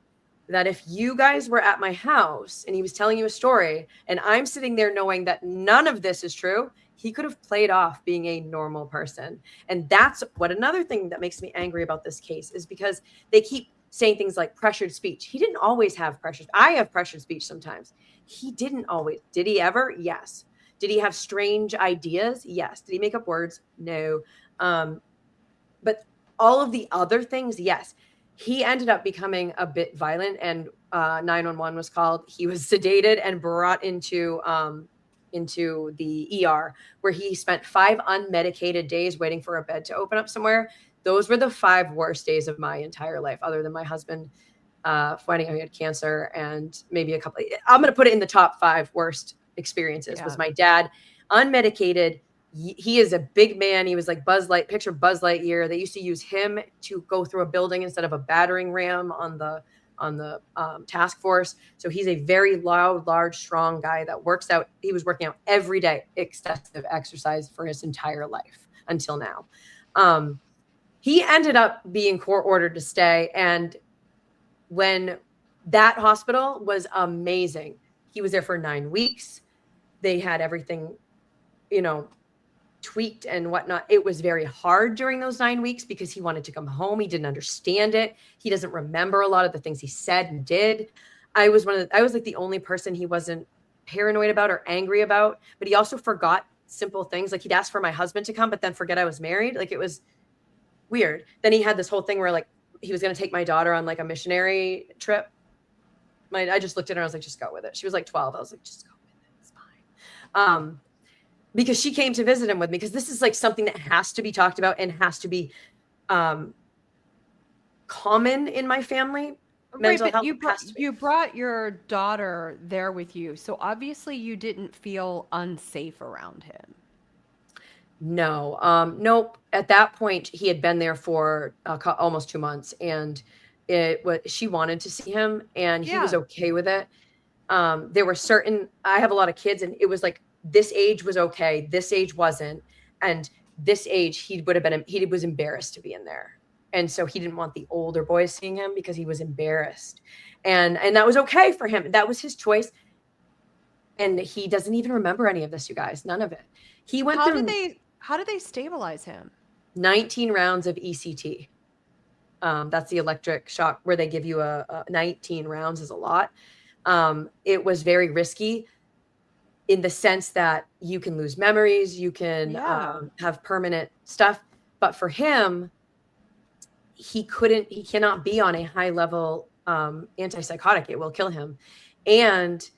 that if you guys were at my house and he was telling you a story and I'm sitting there knowing that none of this is true, he could have played off being a normal person. And that's what another thing that makes me angry about this case is, because they keep saying things like pressured speech. He didn't always have pressured. I have pressured speech sometimes. He didn't always. Did he ever? Yes. Did he have strange ideas? Yes. Did he make up words? No. But all of the other things, yes. He ended up becoming a bit violent, and 911 was called. He was sedated and brought into the ER, where he spent 5 unmedicated days waiting for a bed to open up somewhere. Those were the 5 worst days of my entire life, other than my husband finding out he had cancer, and maybe a couple. I'm going to put it in the top 5 worst experiences. Was my dad unmedicated. He is a big man. He was like Buzz Light. Picture Buzz Lightyear. They used to use him to go through a building instead of a battering ram on the task force. So he's a very loud, large, strong guy that works out. He was working out every day, excessive exercise for his entire life until now. He ended up being court ordered to stay. And when that hospital was amazing, he was there for 9 weeks. They had everything, tweaked and whatnot. It was very hard during those 9 weeks because he wanted to come home. He didn't understand it. He doesn't remember a lot of the things he said and did. I was like the only person he wasn't paranoid about or angry about, but he also forgot simple things. Like he'd ask for my husband to come, but then forget I was married. Like it was weird. Then he had this whole thing where like he was going to take my daughter on like a missionary trip. I just looked at her. I was like, just go with it. She was like 12. I was like, just go with it. It's fine. Because she came to visit him with me, because this is like something that has to be talked about and has to be common in my family. Right, but you brought your daughter there with you, so obviously you didn't feel unsafe around him. No, nope. At that point, he had been there for almost 2 months, and she wanted to see him, and he was okay with it. There were I have a lot of kids, and it was like, this age was okay, this age wasn't, and this age he was embarrassed to be in there, and so he didn't want the older boys seeing him because he was embarrassed, and that was okay for him. That was his choice, and he doesn't even remember any of this, you guys. None of it. He went through. How did they stabilize him? 19 rounds of ECT. That's the electric shock, where they give you a 19 rounds is a lot. It was very risky, in the sense that you can lose memories, you can have permanent stuff. But for him, he cannot be on a high level antipsychotic. It will kill him. And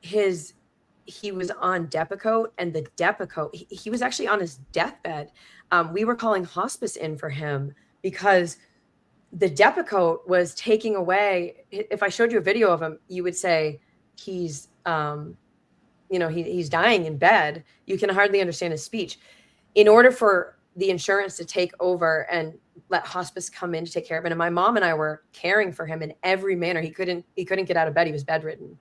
he was on Depakote, and the Depakote, he was actually on his deathbed. We were calling hospice in for him because the Depakote was taking away. If I showed you a video of him, you would say he's dying in bed. You can hardly understand his speech. In order for the insurance to take over and let hospice come in to take care of him, and my mom and I were caring for him in every manner. He couldn't get out of bed. He was bedridden.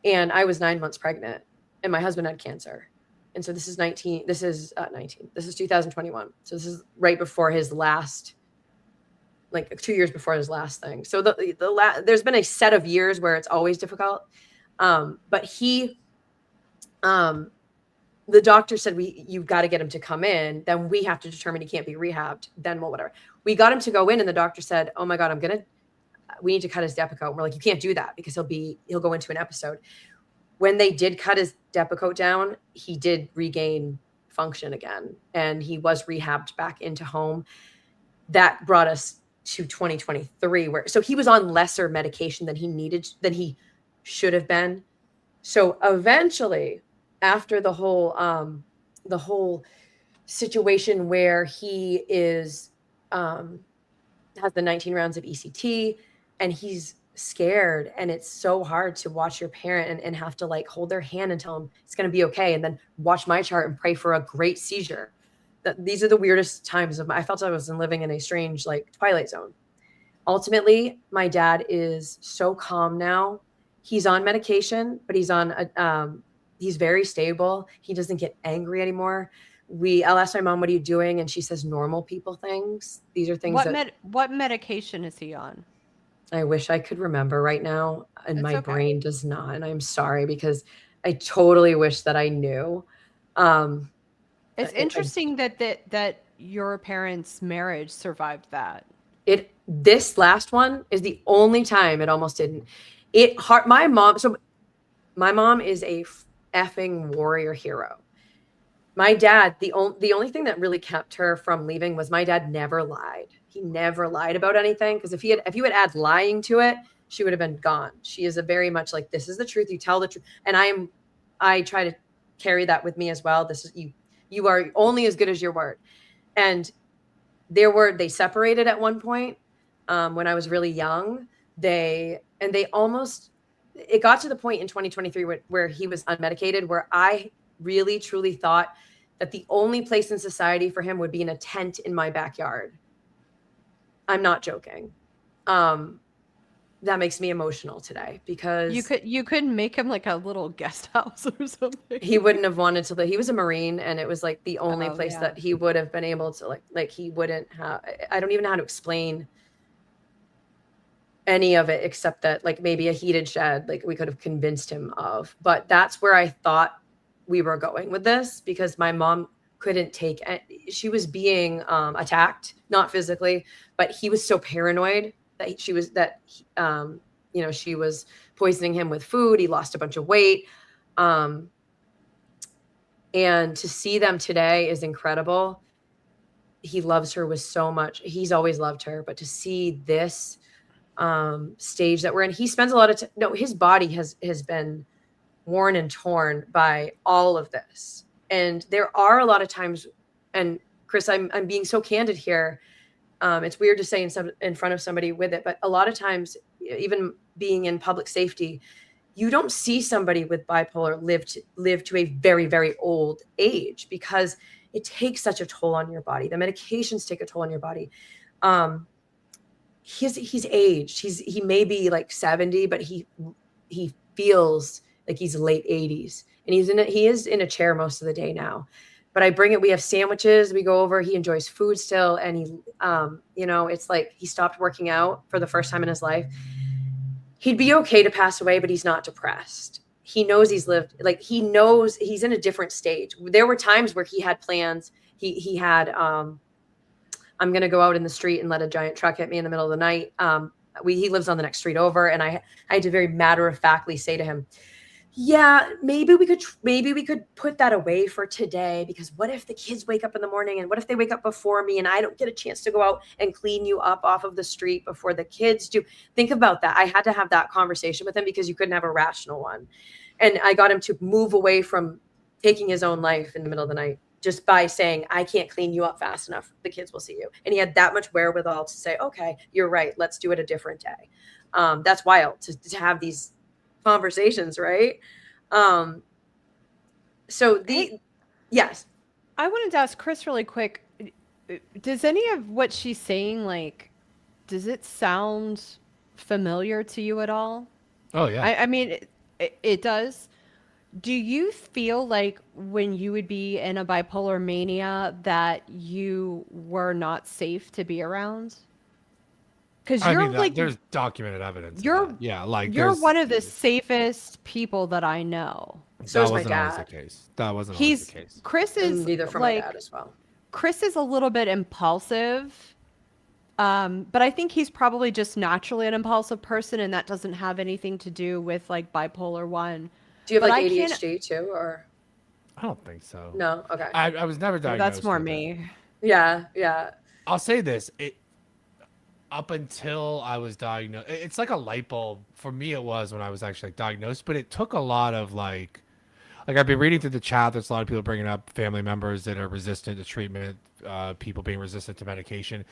and I was 9 months pregnant, and my husband had cancer. And so this is 2021. So this is right before his last, like 2 years before his last thing. So there's been a set of years where it's always difficult. But the doctor said, you've got to get him to come in. Then we have to determine he can't be rehabbed. Then whatever. We got him to go in, and the doctor said, oh my God, we need to cut his Depakote. And we're like, you can't do that because he'll go into an episode. When they did cut his Depakote down, he did regain function again, and he was rehabbed back into home. That brought us to 2023, so he was on lesser medication than he should have been. So eventually, after the whole situation where he has the 19 rounds of ECT, and he's scared, and it's so hard to watch your parent and have to like hold their hand and tell them it's going to be okay, and then watch my chart and pray for a great seizure. These are the weirdest times I felt I was living in a strange like twilight zone. Ultimately, my dad is so calm now. He's on medication, but he's very stable. He doesn't get angry anymore. I'll ask my mom, what are you doing? And she says normal people things. These are things what medication is he on? I wish I could remember right now, and It's my okay. brain does not. And I'm sorry, because I totally wish that I knew. It's interesting that your parents' marriage survived that. This last one is the only time it almost didn't. My mom is a effing warrior hero. My dad, the only thing that really kept her from leaving was my dad never lied. He never lied about anything, because if you had add lying to it, she would have been gone. She is a very much like, this is the truth. You tell the truth. And I try to carry that with me as well. This is you are only as good as your word. And they separated at one point when I was really young. It got to the point in 2023 where he was unmedicated, where I really truly thought that the only place in society for him would be in a tent in my backyard. I'm not joking. That makes me emotional today, because you couldn't make him like a little guest house or something. He wouldn't have wanted to live. He was a Marine, and it was like the only place that he would have been able to like he wouldn't have. I don't even know how to explain any of it, except that like maybe a heated shed, like we could have convinced him of. But that's where I thought we were going with this, because my mom couldn't take it. She was being attacked, not physically, but he was so paranoid that she was poisoning him with food. He lost a bunch of weight. And to see them today is incredible. He loves her with so much. He's always loved her, but to see this stage that we're in, he spends a lot of his body has been worn and torn by all of this. And there are a lot of times, and Chris, I'm being so candid here. It's weird to say in front of somebody with it, but a lot of times, even being in public safety, you don't see somebody with bipolar live to a very, very old age, because it takes such a toll on your body. The medications take a toll on your body. He's aged. He may be like 70, but he feels like he's late 80s, and he is in a chair most of the day now. But I bring it. We have sandwiches. We go over. He enjoys food still, and he, it's like he stopped working out for the first time in his life. He'd be okay to pass away, but he's not depressed. He knows he's lived. Like, he knows he's in a different stage. There were times where he had plans. He had, I'm going to go out in the street and let a giant truck hit me in the middle of the night. He lives on the next street over, and I had to very matter-of-factly say to him, yeah, maybe we could put that away for today, because what if the kids wake up in the morning, and what if they wake up before me, and I don't get a chance to go out and clean you up off of the street before the kids do? Think about that. I had to have that conversation with him, because you couldn't have a rational one. And I got him to move away from taking his own life in the middle of the night, just by saying, I can't clean you up fast enough. The kids will see you. And he had that much wherewithal to say, okay, you're right. Let's do it a different day. That's wild to have these conversations, right? Yes. I wanted to ask Chris really quick. Does any of what she's saying, like, does it sound familiar to you at all? Oh yeah. I mean, it does. Do you feel like when you would be in a bipolar mania that you were not safe to be around? Because I you're mean, like there's documented evidence. Of you're that. Yeah, like you're there's one of the safest people that I know. So that is my wasn't always the dad. case. That wasn't always the He's case. Chris And is neither for my dad as well. Chris is a little bit impulsive. But I think he's probably just naturally an impulsive person, and that doesn't have anything to do with like bipolar 1. Do you have But like I can't. ADHD too, or I don't think so. no? Okay. I was never diagnosed. That's more with it. me. Yeah, yeah. I'll say this: up until I was diagnosed, it's like a light bulb for me. It was when I was actually diagnosed, but it took a lot of like I've been reading through the chat. There's a lot of people bringing up family members that are resistant to treatment, people being resistant to medication.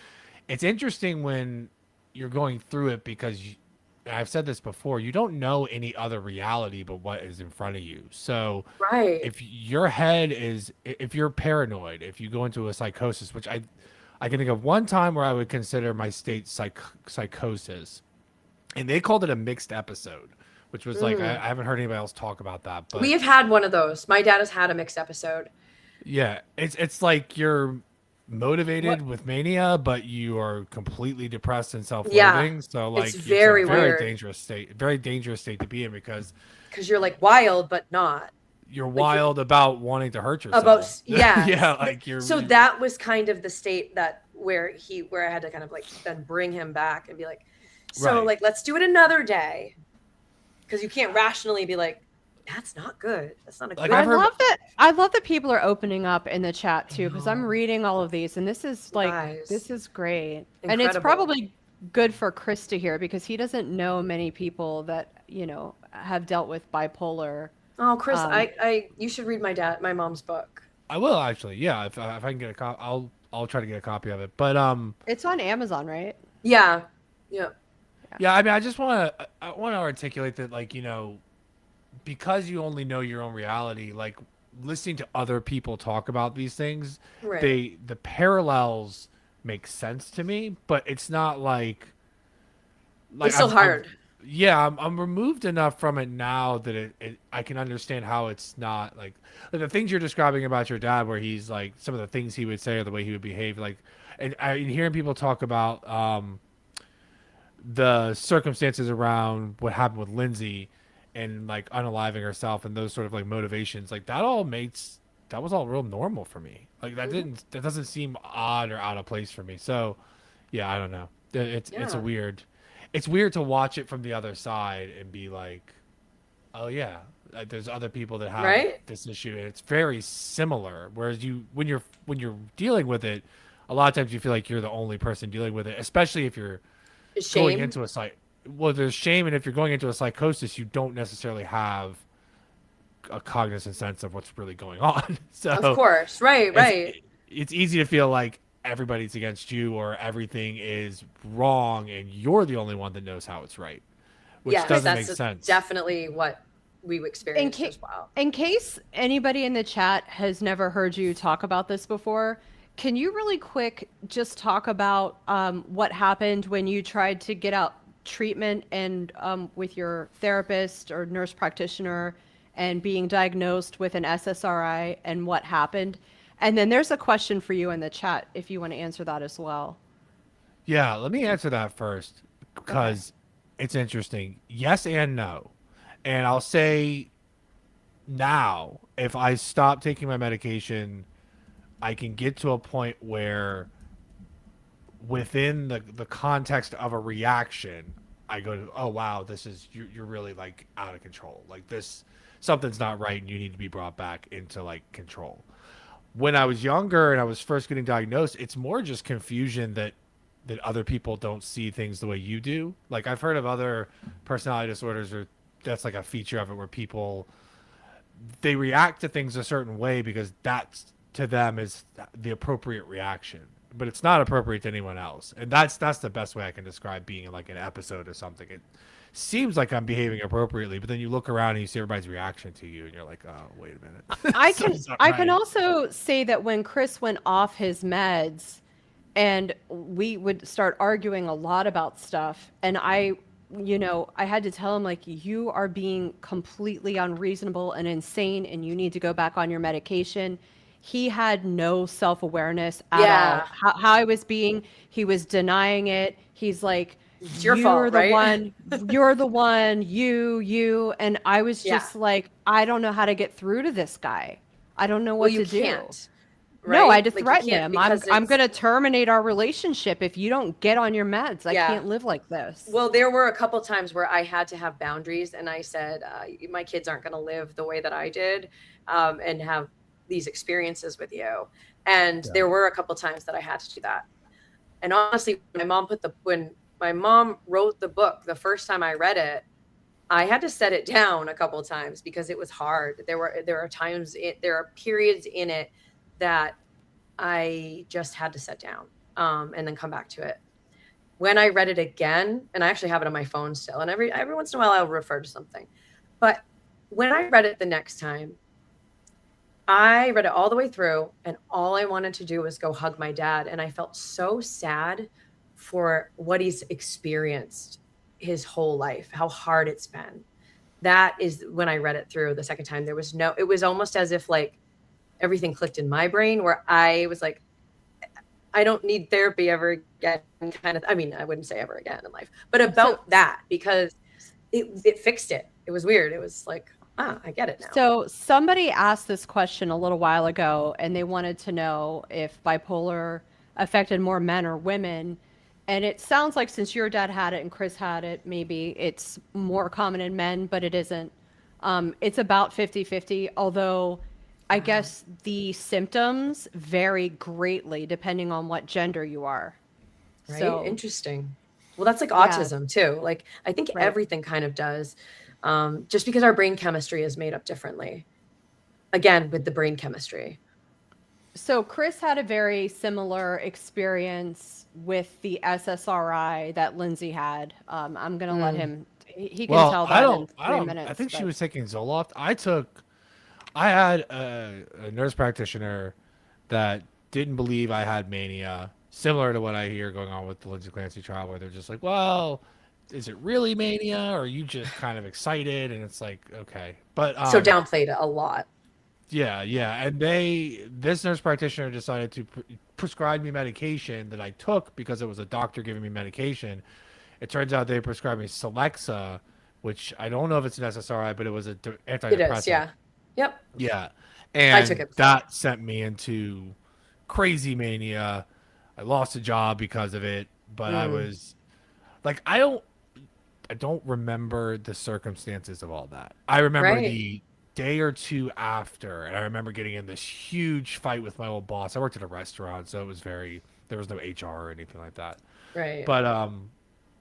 It's interesting when you're going through it because I've said this before. You don't know any other reality but what is in front of you. So Right. if you're paranoid, if you go into a psychosis, which I can think of one time where I would consider my state psychosis, and they called it a mixed episode, which was like I haven't heard anybody else talk about that. But We have had one of those. My dad has had a mixed episode. yeah, it's like you're motivated with mania, but you are completely depressed and self-loathing. Yeah, So like it's very a very weird. very dangerous state to be in because Because you're like wild, but not. you're wild about wanting to hurt yourself. About yeah, yeah, like you're. So that was kind of the state that where I had to kind of like then bring him back and be like, so Right. like let's do it another day, because you can't rationally be like, that's not good. That's not a Like, good. I've heard- I love that people are opening up in the chat too, because I'm reading all of these, and this is like Guys. this is great, and it's Incredible. probably good for Chris to hear because he doesn't know many people that have dealt with bipolar. Oh, Chris, you should read my mom's book. I will actually. Yeah, if I can get a copy, I'll try to get a copy of it. But It's on Amazon, right? Yeah, yeah. yeah, I mean, I just want to articulate that, like, because you only know your own reality, like listening to other people talk about these things, Right. the parallels make sense to me, but it's not like It's still hard. I'm removed enough from it now that I can understand how it's not like the things you're describing about your dad, where he's like some of the things he would say or the way he would behave, like, and hearing people talk about the circumstances around what happened with Lindsay and like unaliving herself and those sort of like motivations, like that was all real normal for me. Like that doesn't seem odd or out of place for me. So yeah, I don't know. It's weird to watch it from the other side and be like, oh yeah, like, there's other people that have Right? this issue and it's very similar. Whereas when you're dealing with it, a lot of times you feel like you're the only person dealing with it, especially if you're Is going shame. into there's shame, and if you're going into a psychosis, you don't necessarily have a cognizant sense of what's really going on. So Of course. Right, right. it's easy to feel like everybody's against you or everything is wrong and you're the only one that knows how it's right, which Yes, doesn't that's make sense. definitely what we experienced as well. In case anybody in the chat has never heard you talk about this before, can you really quick just talk about what happened when you tried to get out treatment and with your therapist or nurse practitioner and being diagnosed with an SSRI and what happened? And then there's a question for you in the chat if you want to answer that as well. Yeah, let me answer that first because it's interesting. Yes and no. And I'll say now, if I stop taking my medication, I can get to a point where within the context of a reaction, I go to, oh, wow, you're really like out of control. Like something's not right and you need to be brought back into like control. When I was younger and I was first getting diagnosed, it's more just confusion that other people don't see things the way you do. Like I've heard of other personality disorders or that's like a feature of it where they react to things a certain way because that's to them is the appropriate reaction, but it's not appropriate to anyone else. And that's the best way I can describe being in like an episode or something. It seems like I'm behaving appropriately, but then you look around and you see everybody's reaction to you and you're like, oh, wait a minute. I Something's can not right. also say that when Chris went off his meds and we would start arguing a lot about stuff, and I I had to tell him, like, you are being completely unreasonable and insane, and you need to go back on your medication. He had no self-awareness at all. Yeah. How I was being, he was denying it. He's like, It's your fault, right? you're the one, you. And I was Yeah. just like, I don't know how to get through to this guy. I don't know Well, what you to do. can't. No, I Right? had to Like, you threaten can't him. I'm because I'm it's gonna terminate our relationship if you don't get on your meds. I Yeah. can't live like this. Well, there were a couple times where I had to have boundaries, and I said, my kids aren't going to live the way that I did, and have these experiences with you. And Yeah. there were a couple times that I had to do that. And honestly, when my mom wrote the book, the first time I read it, I had to set it down a couple times because it was hard. There are periods in it that I just had to set down, and then come back to it. When I read it again, and I actually have it on my phone still, and every once in a while I'll refer to something. But when I read it the next time, I read it all the way through, and all I wanted to do was go hug my dad. And I felt so sad for what he's experienced his whole life, how hard it's been. That is when I read it through the second time. It was almost as if like everything clicked in my brain, where I was like, I don't need therapy ever again, kind of. I mean, I wouldn't say ever again in life, but about that, because it fixed it. It was weird. It was like, I get it now. So somebody asked this question a little while ago, and they wanted to know if bipolar affected more men or women. And it sounds like since your dad had it and Chris had it, maybe it's more common in men, but it isn't. It's about 50-50, although I guess the symptoms vary greatly depending on what gender you are. Right? So Interesting. Well, that's like autism too. Like, I think Right. everything kind of does, just because our brain chemistry is made up differently. Again, with the brain chemistry. So Chris had a very similar experience with the SSRI that Lindsay had. I'm gonna let him. He can tell that in 3 minutes. I think she but- was taking Zoloft. I had a nurse practitioner that didn't believe I had mania, similar to what I hear going on with the Lindsay Clancy trial, where they're just like, well, is it really mania, or are you just kind of excited? And it's like, okay. But So downplayed it a lot. yeah. And this nurse practitioner decided to prescribe me medication that I took because it was a doctor giving me medication. It turns out they prescribed me Celexa, which I don't know if it's an SSRI, but it was an antidepressant. It is, yeah. Yep. Yeah. I And took it before. that sent me into crazy mania. I lost a job because of it, but I was like, I don't remember the circumstances of all that. I remember Right. the day or two after, and I remember getting in this huge fight with my old boss. I worked at a restaurant, so there was no HR or anything like that. Right. But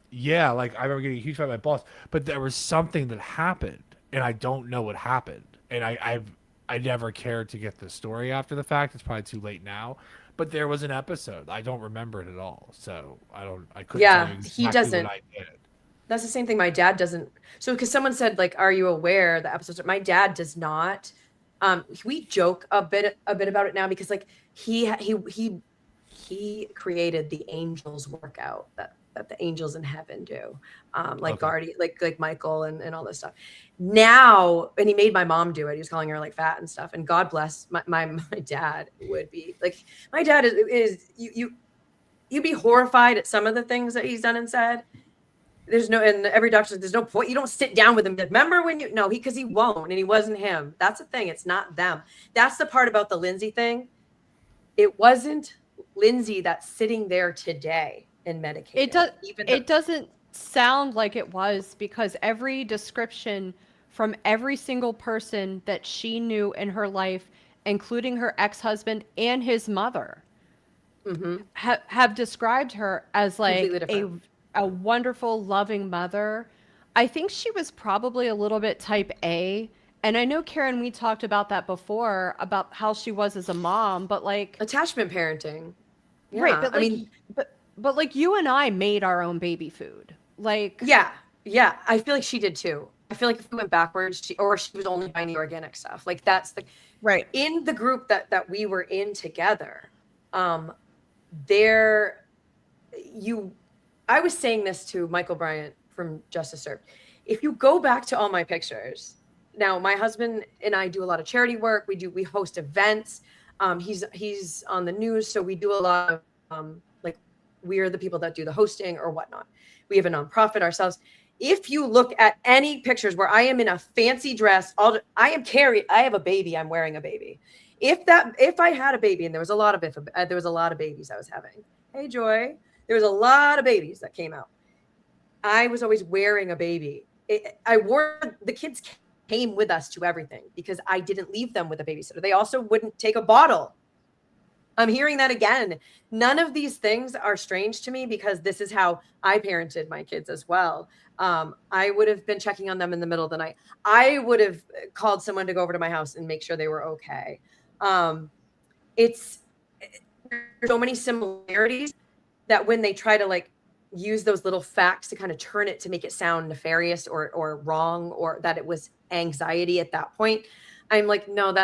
yeah, like I remember getting a huge fight with my boss, but there was something that happened, and I don't know what happened. And I never cared to get the story after the fact. It's probably too late now. But there was an episode. I don't remember it at all. So I couldn't tell you exactly he doesn't. what I did. That's the same thing. My dad doesn't. So, because someone said, like, are you aware the episodes? My dad does not. We joke a bit about it now, because like he created the angels workout that the angels in heaven do, like Okay. guardian, like Michael and all this stuff. Now, and he made my mom do it. He was calling her like fat and stuff. And God bless my dad would be like, my dad is you'd be horrified at some of the things that he's done and said. And every doctor said, there's no point. You don't sit down with him. Remember when because he won't, and he wasn't him. That's the thing. It's not them. That's the part about the Lindsay thing. It wasn't Lindsay that's sitting there today and medicated. It doesn't sound like it was, because every description from every single person that she knew in her life, including her ex-husband and his mother, have described her as like Completely different. a wonderful, loving mother. I think she was probably a little bit type A. And I know, Karen, we talked about that before, about how she was as a mom, but like Attachment parenting. Yeah, right, but like, I mean, but like you and I made our own baby food. Like yeah. I feel like she did too. I feel like if we went backwards, or she was only buying the organic stuff. Like that's right. In the group that we were in together. I was saying this to Michael Bryant from Justice Served. If you go back to all my pictures, now my husband and I do a lot of charity work. We host events. He's on the news, so we do a lot of like we are the people that do the hosting or whatnot. We have a nonprofit ourselves. If you look at any pictures where I am in a fancy dress, I have a baby. I'm wearing a baby. If I had a baby, and there was a lot of babies I was having. Hey, Joy, there was a lot of babies that came out. I was always wearing a baby. The kids came with us to everything because I didn't leave them with a babysitter. They also wouldn't take a bottle. I'm hearing that again. None of these things are strange to me because this is how I parented my kids as well. I would have been checking on them in the middle of the night. I would have called someone to go over to my house and make sure they were okay. There's so many similarities that when they try to like use those little facts to kind of turn it to make it sound nefarious or wrong, or that it was anxiety at that point, I'm like, no,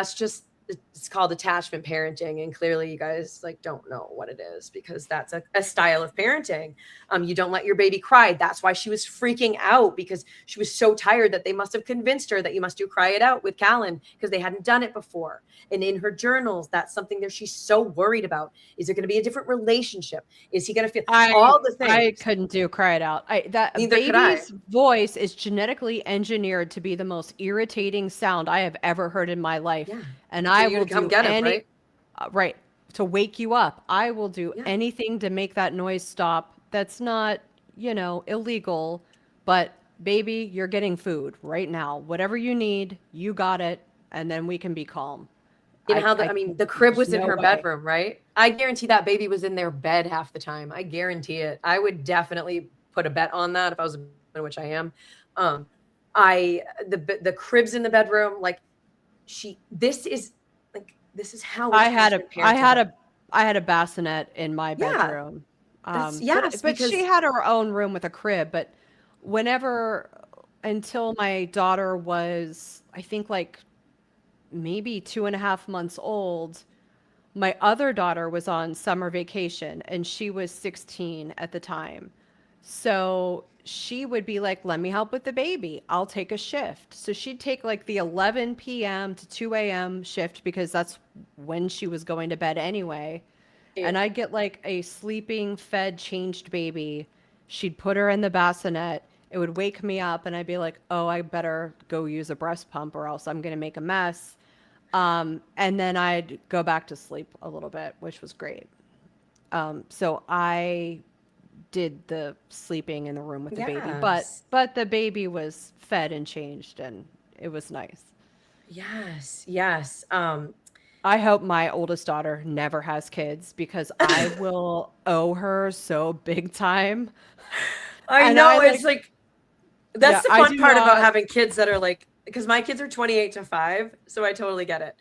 it's called attachment parenting. And clearly you guys like don't know what it is, because that's a style of parenting. You don't let your baby cry. That's why she was freaking out, because she was so tired that they must have convinced her that you must do cry it out with Callan because they hadn't done it before. And in her journals, that's something that she's so worried about. Is there going to be a different relationship? Is he going to feel all the things? I couldn't do cry it out. Neither could I. Baby's voice is genetically engineered to be the most irritating sound I have ever heard in my life. Yeah. And So I you're will gonna come do get him, right? To wake you up. I will do Yeah. anything to make that noise stop. That's not, illegal, but baby, you're getting food right now. Whatever you need, you got it, and then we can be calm. You know the crib was in her way. bedroom, right? I guarantee that baby was in their bed half the time. I guarantee it. I would definitely put a bet on that if I was, which I am. The crib's in the bedroom. Like this is how I had a bassinet in my bedroom. But because she had her own room with a crib. But until my daughter was, I think, like maybe 2.5 months old, my other daughter was on summer vacation and she was 16 at the time. So she would be like, let me help with the baby. I'll take a shift. So she'd take like the 11 p.m. to 2 a.m. shift because that's when she was going to bed anyway. Yeah. And I'd get like a sleeping, fed, changed baby. She'd put her in the bassinet. It would wake me up and I'd be like, oh, I better go use a breast pump or else I'm going to make a mess. And then I'd go back to sleep a little bit, which was great. So I did the sleeping in the room with the baby, but the baby was fed and changed and it was nice. Yes. I hope my oldest daughter never has kids because I will owe her so big time. I know. It's like, that's the fun part about having kids that are like, because my kids are 28 to 5, so I totally get it.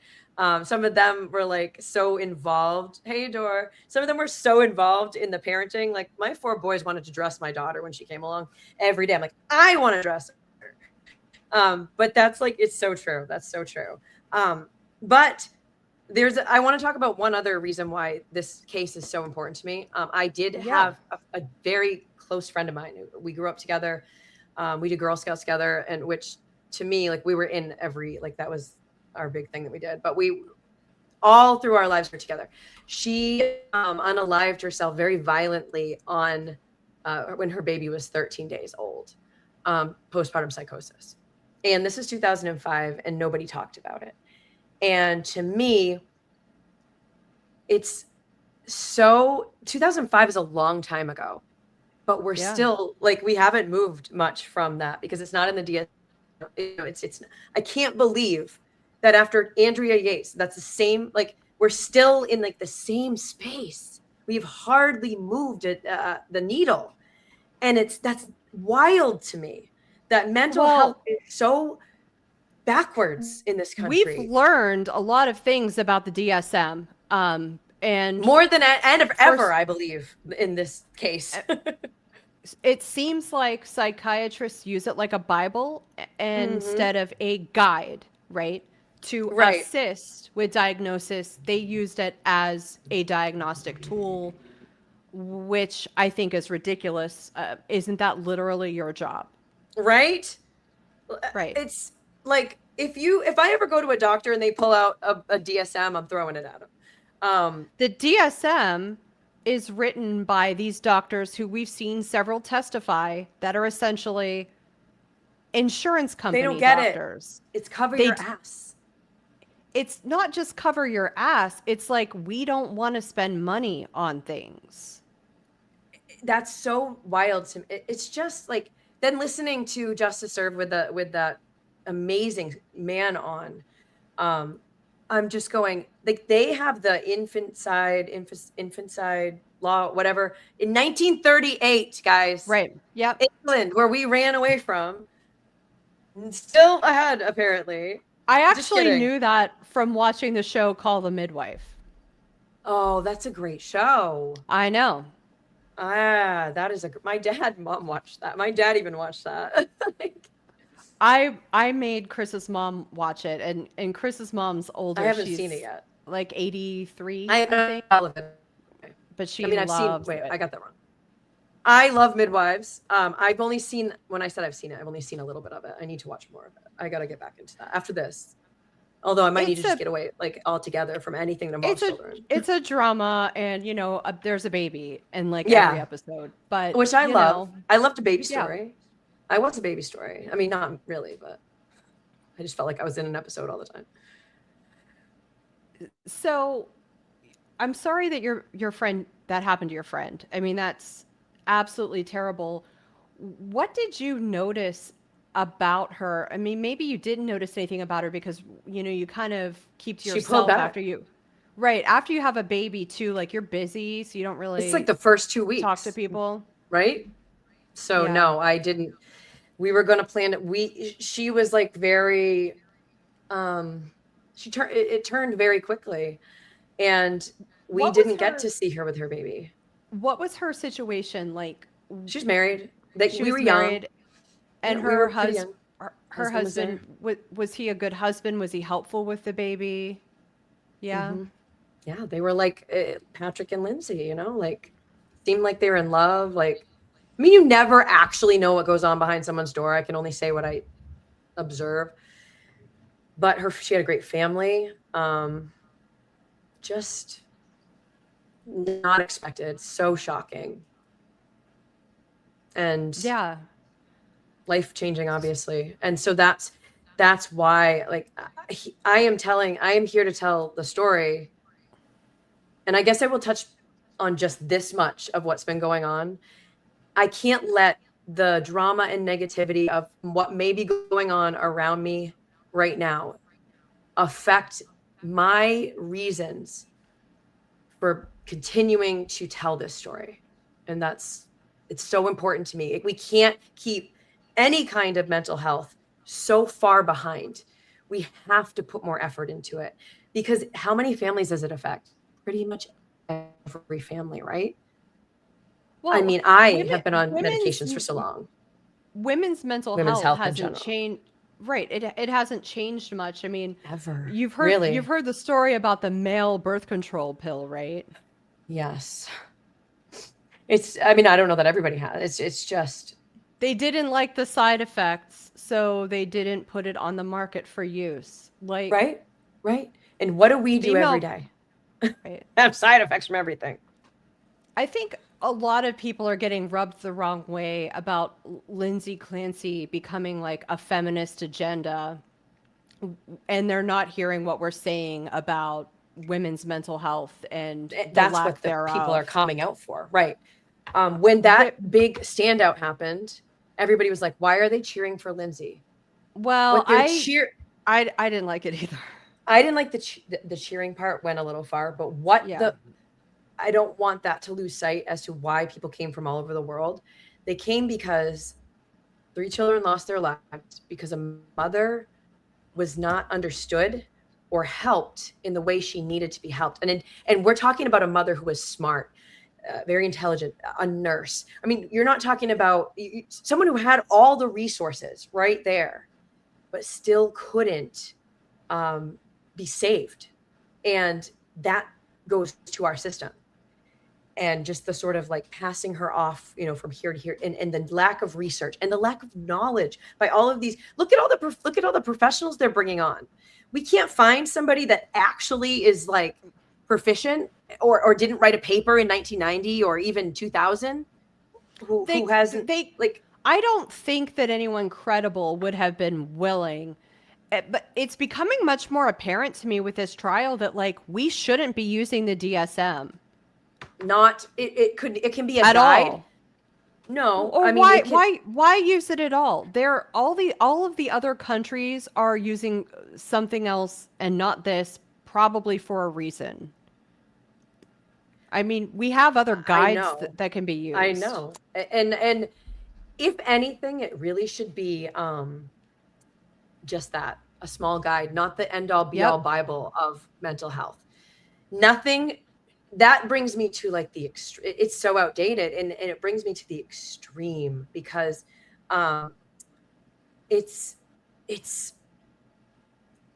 Some of them were like so involved. Hey, Dor. Some of them were so involved in the parenting. Like my 4 boys wanted to dress my daughter when she came along every day. I'm like, I want to dress her. But that's like, it's so true. That's so true. But I want to talk about one other reason why this case is so important to me. I did have a very close friend of mine. We grew up together. We did Girl Scouts together, and which to me, like we were in every, like that was our big thing that we did, but we all through our lives were together. She unalived herself very violently on when her baby was 13 days old, postpartum psychosis. And this is 2005 and nobody talked about it. And to me, it's so 2005 is a long time ago, but we're still like, we haven't moved much from that because it's not in the DS. I can't believe that after Andrea Yates, that's the same, like we're still in like the same space. We've hardly moved the needle. And that's wild to me that mental health is so backwards in this country. We've learned a lot of things about the DSM. And more than ever, I believe, in this case. It seems like psychiatrists use it like a Bible instead of a guide, right? To assist with diagnosis, they used it as a diagnostic tool which I think is ridiculous. Isn't that literally your job? Right? Right. It's like if I ever go to a doctor and they pull out a DSM, I'm throwing it at them. The DSM is written by these doctors who we've seen several testify that are essentially insurance company They don't get doctors. It's cover They your d- ass. It's not just cover your ass. It's like we don't want to spend money on things. That's so wild to me. It's just like then listening to Justice Served with that amazing man on. I'm just going like they have the infanticide law, whatever, in 1938, guys. Right. Yep. England, where we ran away from, still ahead apparently. I Just actually kidding. knew that from watching the show Call the Midwife. Oh, that's a great show. I know. That is my dad and mom watched that. My dad even watched that. Like, I made Chris's mom watch it, and Chris's mom's older. I haven't She's seen it yet. like 83, I I know think. all of it. But she I mean, loves wait, it. I got that wrong. I love Midwives. I've only seen, when I said I've seen it, I've only seen a little bit of it. I need to watch more of it. I got to get back into that after this. Although I might need to just get away like altogether from anything that involves children. It's a drama, and there's a baby in like Yeah. every episode. But Which I love. know, I loved A Baby Yeah. Story. I was A Baby Story. I mean, not really, but I just felt like I was in an episode all the time. so I'm sorry that your friend that happened to your friend. I mean, that's absolutely terrible. What did you notice about her? I mean, maybe you didn't notice anything about her because you kind of keep to She pulled yourself back. after you have a baby too. Like you're busy, so you don't really It's like the first 2 weeks. talk to people. Right? So Yeah. no, I didn't. We were going to plan it. She was like very, it turned very quickly, and we What was didn't get her- to see her with her baby. What was her situation like? She's married. Like, She we was were young. married, and Yeah, we her were pretty husband. young. Her Husband was there. husband was he a good husband? Was he helpful with the baby? Yeah. Mhm. Yeah, they were like Patrick and Lindsay, like seemed like they were in love. Like, I mean, you never actually know what goes on behind someone's door. I can only say what I observe. But she had a great family. Just not expected. So shocking. And Yeah. life changing, obviously. And so that's why, like, I am here to tell the story. And I guess I will touch on just this much of what's been going on. I can't let the drama and negativity of what may be going on around me right now affect my reasons for continuing to tell this story. And it's so important to me. We can't keep any kind of mental health so far behind. We have to put more effort into it, because how many families does it affect? Pretty much every family, right? Well, I mean, I women- have been on women's- medications for so long. Women's mental Women's health health in hasn't general. changed. Right. It hasn't changed much. I mean, Ever. you've heard Really? you've heard the story about the male birth control pill, right? Yes. I mean, I don't know that everybody has. It's just, They didn't like the side effects, so they didn't put it on the market for use. Like, right. And what do we do Female- every day? right. Have side effects from everything. I think a lot of people are getting rubbed the wrong way about Lindsay Clancy becoming like a feminist agenda, and they're not hearing what we're saying about women's mental health and the That's lack what the thereof. people are coming out for, right? When that big standout happened, everybody was like, "Why are they cheering for Lindsay?" Well, What they're I didn't like it either. I didn't like the cheering part, went a little far, but I don't want that to lose sight as to why people came from all over the world. They came because 3 children lost their lives because a mother was not understood or helped in the way she needed to be helped. And we're talking about a mother who was smart, very intelligent, a nurse. I mean, you're not talking about someone who had all the resources right there, but still couldn't be saved. And that goes to our system. and just the sort of like passing her off, from here to here, and the lack of research and the lack of knowledge by all of these. Look at all the professionals they're bringing on. We can't find somebody that actually is like proficient or didn't write a paper in 1990 or even 2000 who hasn't like. I don't think that anyone credible would have been willing. But it's becoming much more apparent to me with this trial that like we shouldn't be using the DSM. Not it can be a at guide. All. No, or I mean, why use it at all? All of the other countries are using something else and not this, probably for a reason. I mean, we have other guides that can be used. I know, and if anything, it really should be just that, a small guide, not the end all be all Bible of mental health. Nothing. That brings me to like the it's so outdated, and it brings me to the extreme because it's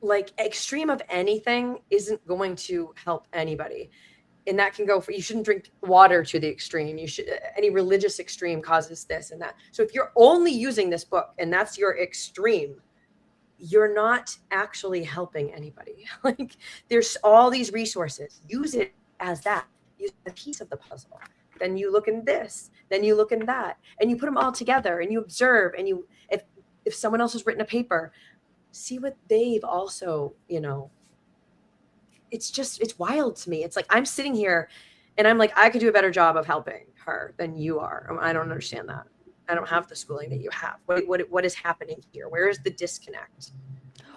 like extreme of anything isn't going to help anybody. And that can go for, you shouldn't drink water to the extreme. You should, any religious extreme causes this and that. So if you're only using this book and that's your extreme, you're not actually helping anybody. Like there's all these resources. Use it as that. Use a piece of the puzzle. Then you look in this, then you look in that, and you put them all together and you observe, and you, if someone else has written a paper, see what they've also, it's wild to me. It's like I'm sitting here and I'm like, I could do a better job of helping her than you are. I don't understand that. I don't have the schooling that you have. What is happening here? Where is the disconnect?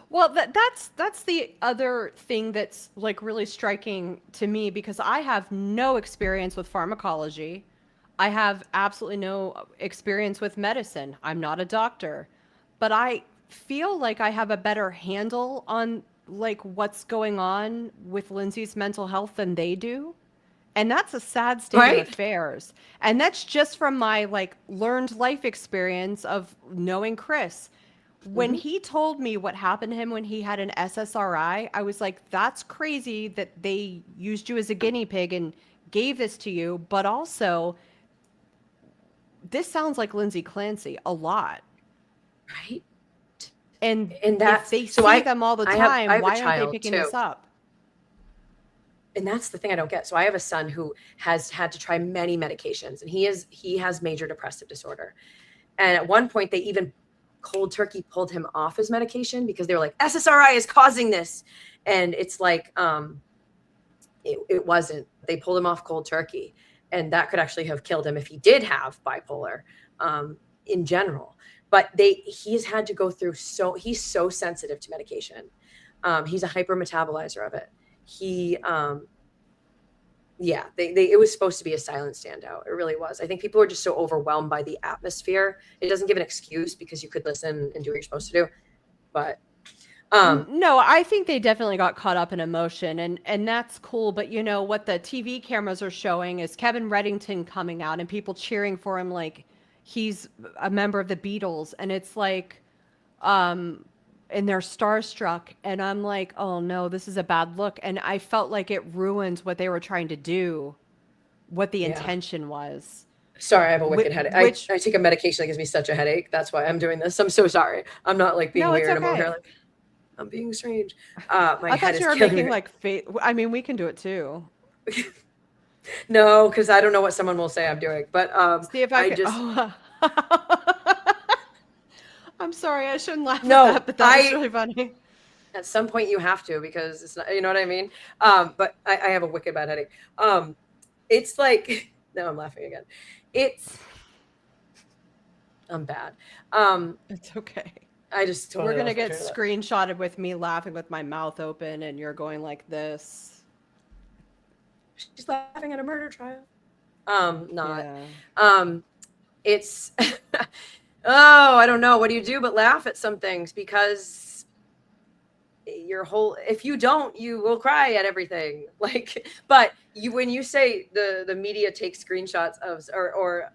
Well, that's the other thing that's like really striking to me, because I have no experience with pharmacology. I have absolutely no experience with medicine. I'm not a doctor, but I feel like I have a better handle on like what's going on with Lindsay's mental health than they do. And that's a sad state of affairs. And that's just from my like learned life experience of knowing Chris. When he told me what happened to him when he had an SSRI, I was like, that's crazy that they used you as a guinea pig and gave this to you. But also, this sounds like Lindsay Clancy a lot. Right. And that, if they see them all the time, I have why a aren't they picking this up? And that's the thing I don't get. So I have a son who has had to try many medications, and he has major depressive disorder. And at one point they even cold turkey pulled him off his medication because they were like, SSRI is causing this. And it's like, it wasn't. They pulled him off cold turkey, and that could actually have killed him if he did have bipolar in general. But he's had to go through, he's so sensitive to medication. He's a hypermetabolizer of it. It was supposed to be a silent standout. It really was. I think people were just so overwhelmed by the atmosphere. It doesn't give an excuse because you could listen and do what you're supposed to do. But no, I think they definitely got caught up in emotion, and that's cool. But what the TV cameras are showing is Kevin Reddington coming out and people cheering for him like he's a member of the Beatles, and it's like and they're starstruck, and I'm like, oh no, this is a bad look. And I felt like it ruined what they were trying to do, what the intention was. Sorry, I have a wicked headache. I take a medication that gives me such a headache. That's why I'm doing this. I'm so sorry. I'm not like being weird. I'm over here like, I'm being strange. My head is killing me. I thought you were making like face. I mean, we can do it too. No, because I don't know what someone will say I'm doing. But see if I can. Just. I'm sorry, I shouldn't laugh at that, but that was really funny. At some point you have to, because it's not, you know what I mean? But I have a wicked bad headache. It's like, now I'm laughing again. I'm bad. It's okay. I just totally we're going to get screenshotted with me laughing with my mouth open and you're going like this. She's laughing at a murder trial. Not. Yeah. It's oh, I don't know. What do you do but laugh at some things, because if you don't, you will cry at everything. Like, but when you say the media takes screenshots of or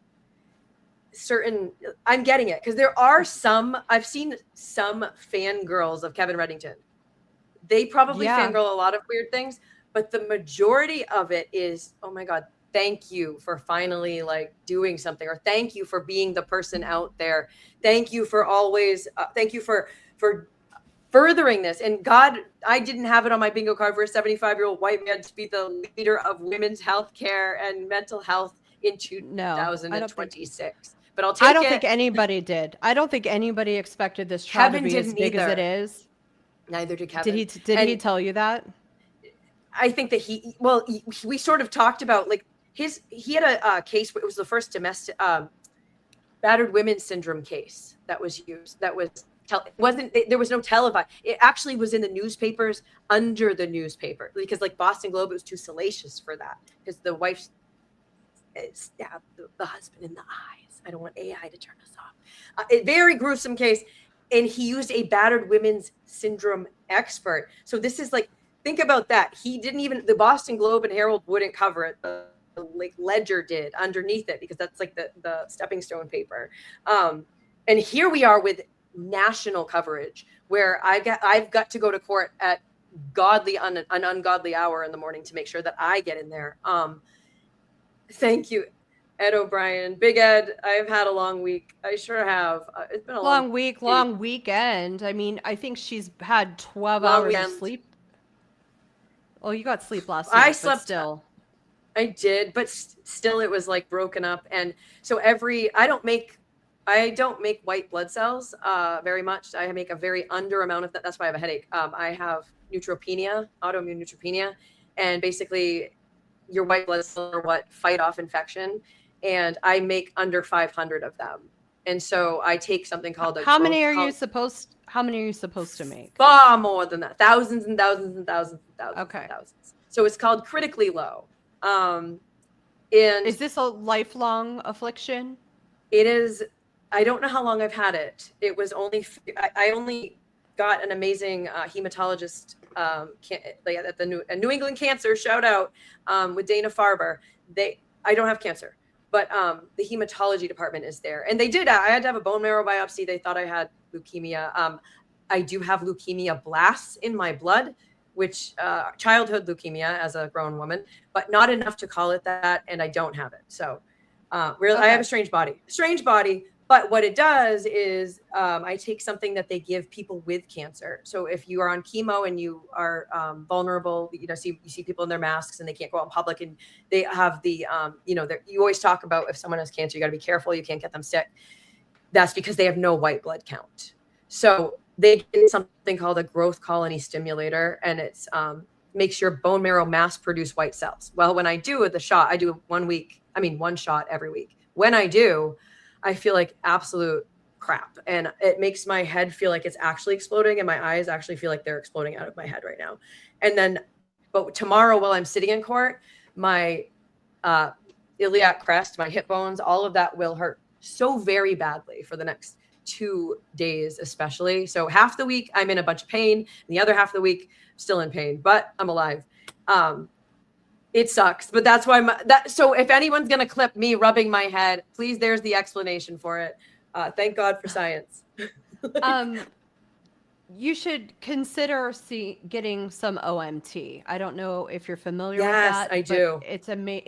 certain, I'm getting it, because there are I've seen some fangirls of Kevin Reddington. They probably fangirl a lot of weird things, but the majority of it is, oh my God, thank you for finally like doing something, or thank you for being the person out there. Thank you for always, thank you for furthering this. And God, I didn't have it on my bingo card for a 75-year-old white man to be the leader of women's health care and mental health in No, I don't think. 2026. But I'll take it. I don't think anybody did. I don't think anybody expected this trial to Kevin be as didn't big as it either. is. Neither did Kevin. Did he tell you that? I think that we sort of talked about like he had a case where it was the first domestic battered women syndrome case that was used. That was there was no televised. It actually was in the newspapers, under the newspaper, because like Boston Globe, it was too salacious for that, because the wife stabbed the husband in the eyes. I don't want AI to turn us off. A very gruesome case. And he used a battered women's syndrome expert. So this is like, think about that. He didn't even, the Boston Globe and Herald wouldn't cover it. The like Ledger did underneath it, because that's like the stepping stone paper. And here we are with national coverage, where I've got to go to court at an ungodly hour in the morning to make sure that I get in there. Thank you, Ed O'Brien. Big Ed, I've had a long week. I sure have. It's been a long week, long weekend. I mean, I think she's had 12 hours of sleep. Oh, you got sleep last night. I slept still. I did, but still it was like broken up. And so I don't make white blood cells very much. I make a very under amount of that. That's why I have a headache. I have neutropenia, autoimmune neutropenia, and basically your white blood cells are what fight off infection. And I make under 500 of them. And so I take something called how many are you supposed to make? Far more than that. Thousands and thousands and thousands and thousands. Okay. And thousands. So it's called critically low. And is this a lifelong affliction? It is. I don't know how long I've had it. It was I only got an amazing hematologist at the New England Cancer, shout out, with Dana Farber. I don't have cancer, but the hematology department is there. And I had to have a bone marrow biopsy. They thought I had leukemia. I do have leukemia blasts in my blood, which childhood leukemia as a grown woman, but not enough to call it that. And I don't have it. So really, okay. I have a strange body. But what it does is I take something that they give people with cancer. So if you are on chemo and you are vulnerable, you see people in their masks and they can't go out in public, and they have you always talk about, if someone has cancer, you got to be careful. You can't get them sick. That's because they have no white blood count. So they get something called a growth colony stimulator, and it's makes your bone marrow mass produce white cells. Well, when I do the shot, I do 1 shot every week. When I do, I feel like absolute crap, and it makes my head feel like it's actually exploding, and my eyes actually feel like they're exploding out of my head right now. And then, but tomorrow while I'm sitting in court, my iliac crest, my hip bones, all of that will hurt so very badly for the next 2 days, especially. So half the week I'm in a bunch of pain, and the other half of the week still in pain, but I'm alive. It sucks, but that's why so if anyone's going to clip me rubbing my head, please, there's the explanation for it. Thank God for science. You should consider getting some OMT. I don't know if you're familiar with Yes, that. I do. It's amazing.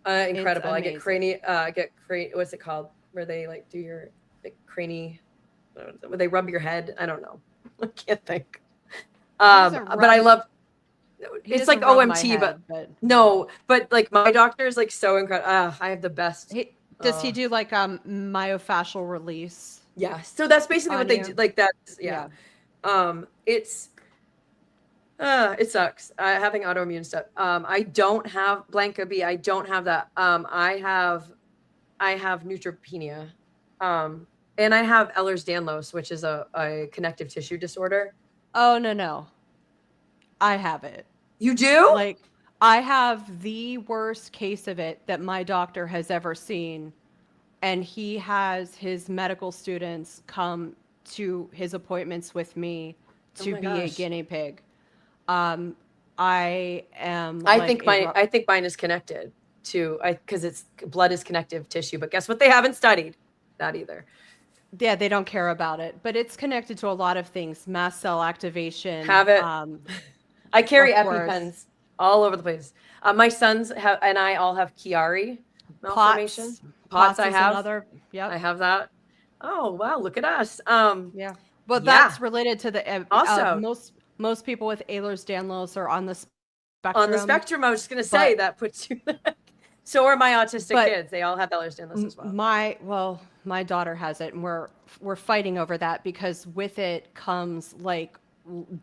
Incredible. It's amazing. I get what's it called? Where they like do your where they rub your head. I don't know. I can't think. But I love, it's like OMT, but like my doctor is like so incredible. I have the best. Does he do like myofascial release? Yeah. So that's basically what they do. Like that's yeah. It sucks having autoimmune stuff. I don't have Blanca B. I don't have that. I have neutropenia. And I have Ehlers-Danlos, which is a connective tissue disorder. Oh, no. I have it. You do? Like, I have the worst case of it that my doctor has ever seen. And he has his medical students come to his appointments with me to be a guinea pig. I think mine is connected to, because blood is connective tissue, but guess what? They haven't studied that either. Yeah, they don't care about it, but it's connected to a lot of things. Mast cell activation. Have it. I carry EpiPens all over the place. My sons and I all have Chiari malformation. Pots I is have. another. Yep. I have that. Oh wow, look at us. Yeah. Well, Yeah. that's related to the Also- most people with Ehlers-Danlos are on the spectrum. On the spectrum, I was just gonna say that puts you. So are my autistic but kids. They all have Ehlers-Danlos as well. My daughter has it, and we're fighting over that because with it comes like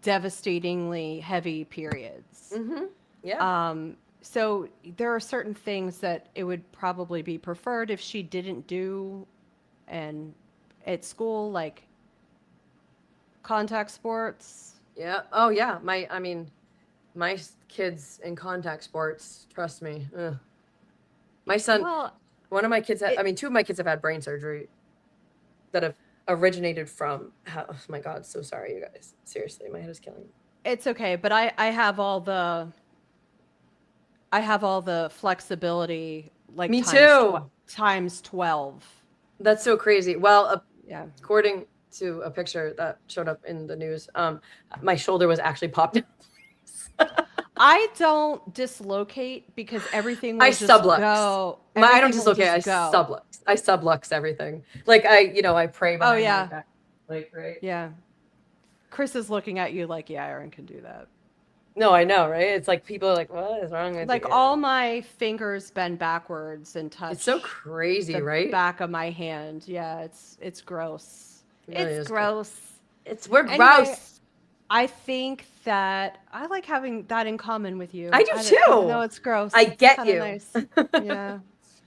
devastatingly heavy periods. Mm-hmm. Yeah. So there are certain things that it would probably be preferred if she didn't do, and at school, like contact sports. Yeah. Oh yeah. My kids in contact sports. Trust me. Ugh. My son. Well, One of my kids. Two of my kids have had brain surgery that have originated from. Oh my God. So sorry, you guys. Seriously, my head is killing me. it's okay, but I have all the flexibility, like Me too. times 12. That's so crazy. Well, Yeah. according to a picture that showed up in the news, my shoulder was actually popped out. I don't dislocate because everything will I just sublux. go. I don't everything will dislocate. I just go. sublux. I sublux everything. Like I pray behind yeah. my back. Like right. Yeah. Chris is looking at you like, yeah, Aaron can do that. No, I know, right? It's like people are like, what is wrong with Like you? all my fingers bend backwards and touch. It's so crazy, the right? back of my hand. Yeah, it's gross. It really It's is gross. We're Anyway, gross. I think that I like having that in common with you. I do too. Even though it's gross. I It's get kinda you. Nice. Yeah.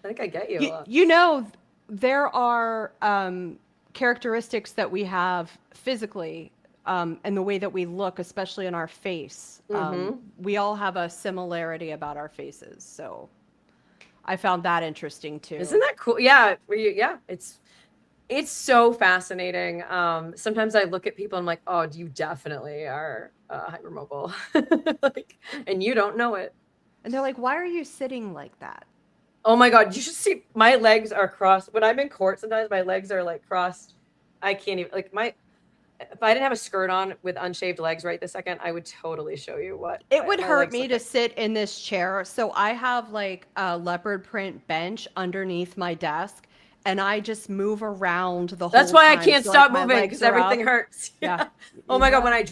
I think I get you a lot. You know, there are characteristics that we have physically and the way that we look, especially in our face. We all have a similarity about our faces. So I found that interesting too. Isn't that cool? Yeah. It's so fascinating. Sometimes I look at people and I'm like, oh, you definitely are hypermobile. And you don't know it. And they're like, why are you sitting like that? Oh my God. You should see my legs are crossed. When I'm in court, sometimes my legs are like crossed. I can't even if I didn't have a skirt on with unshaved legs right this second, I would totally show you what It would my hurt legs me look to like. sit in this chair. So I have like a leopard print bench underneath my desk, and I just move around the whole time. That's why I can't So, stop like, my moving legs because are everything up. hurts. Yeah. Oh my God. Yeah. When I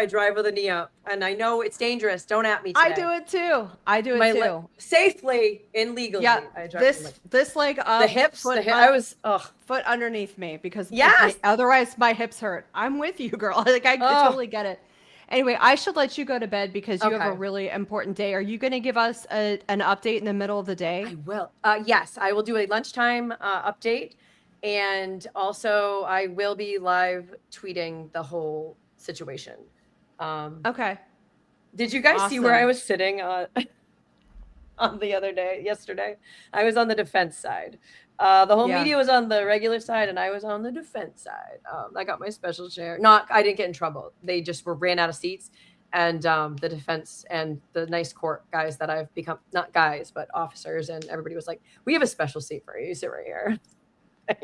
drive with a knee up, and I know it's dangerous. Don't at me today. I do it too. I do it too. Safely and legally. Yeah. I drive This leg up. the hips. foot I was. Ugh. foot underneath me because Yes! otherwise my hips hurt. I'm with you, girl. Like I totally get it. Anyway, I should let you go to bed because you have a Okay. really important day. Are you going to give us an update in the middle of the day? I will. Yes, I will do a lunchtime update, and also I will be live tweeting the whole situation. Okay. Did you guys see where Awesome. I was sitting on yesterday? I was on the defense side. The whole Yeah. media was on the regular side, and I was on the defense side. I got my special chair. I didn't get in trouble. They just ran out of seats, and the defense and the nice court guys that I've become, not guys, but officers, and everybody was like, "We have a special seat for you. You sit right here."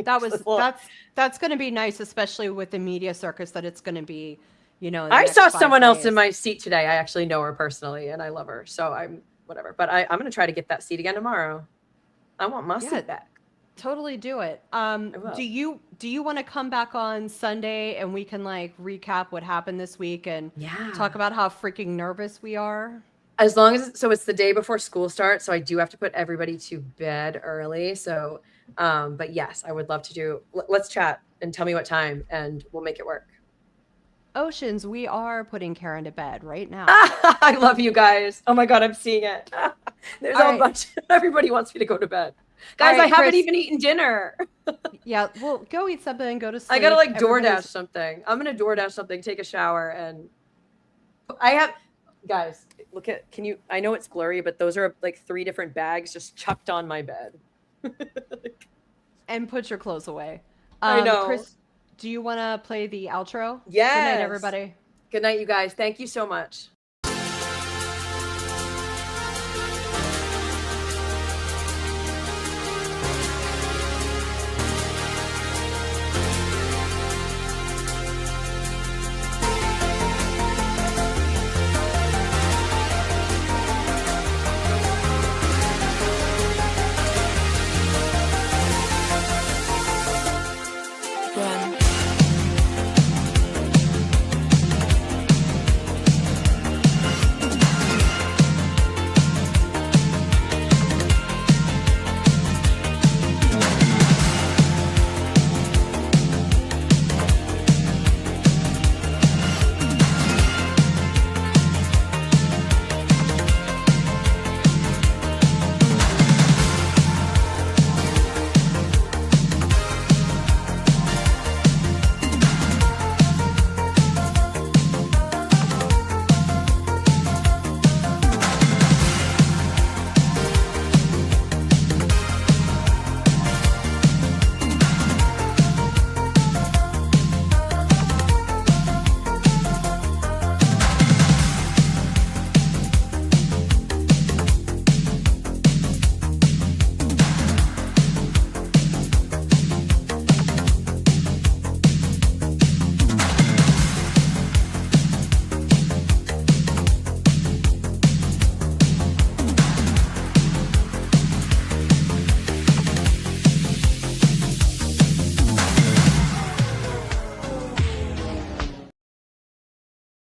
That's going to be nice, especially with the media circus that it's going to be, in the I next saw 5 someone else in days. my seat today. I actually know her personally, and I love her. So I'm whatever. But I'm going to try to get that seat again tomorrow. I want my seat back. Totally do it. will. Do you want to come back on Sunday and we can like recap what happened this week and talk about how freaking nervous we are? As long as it's the day before school starts, so I do have to put everybody to bed early. So, but yes, I would love to do. Let's chat and tell me what time, and we'll make it work. Oceans, we are putting Karen to bed right now. I love you guys. Oh my God, I'm seeing it. There's All a right. bunch. Everybody wants me to go to bed. Guys, right, I haven't Chris. even eaten dinner. Yeah, well, go eat something and go to sleep. I gotta like DoorDash Everybody's- something. I'm gonna DoorDash something, take a shower, and I have guys, look at I know it's blurry, but those are like 3 different bags just chucked on my bed. And put your clothes away. I know. Chris, do you want to play the outro? Yes. Good night, everybody. Good night, you guys. Thank you so much.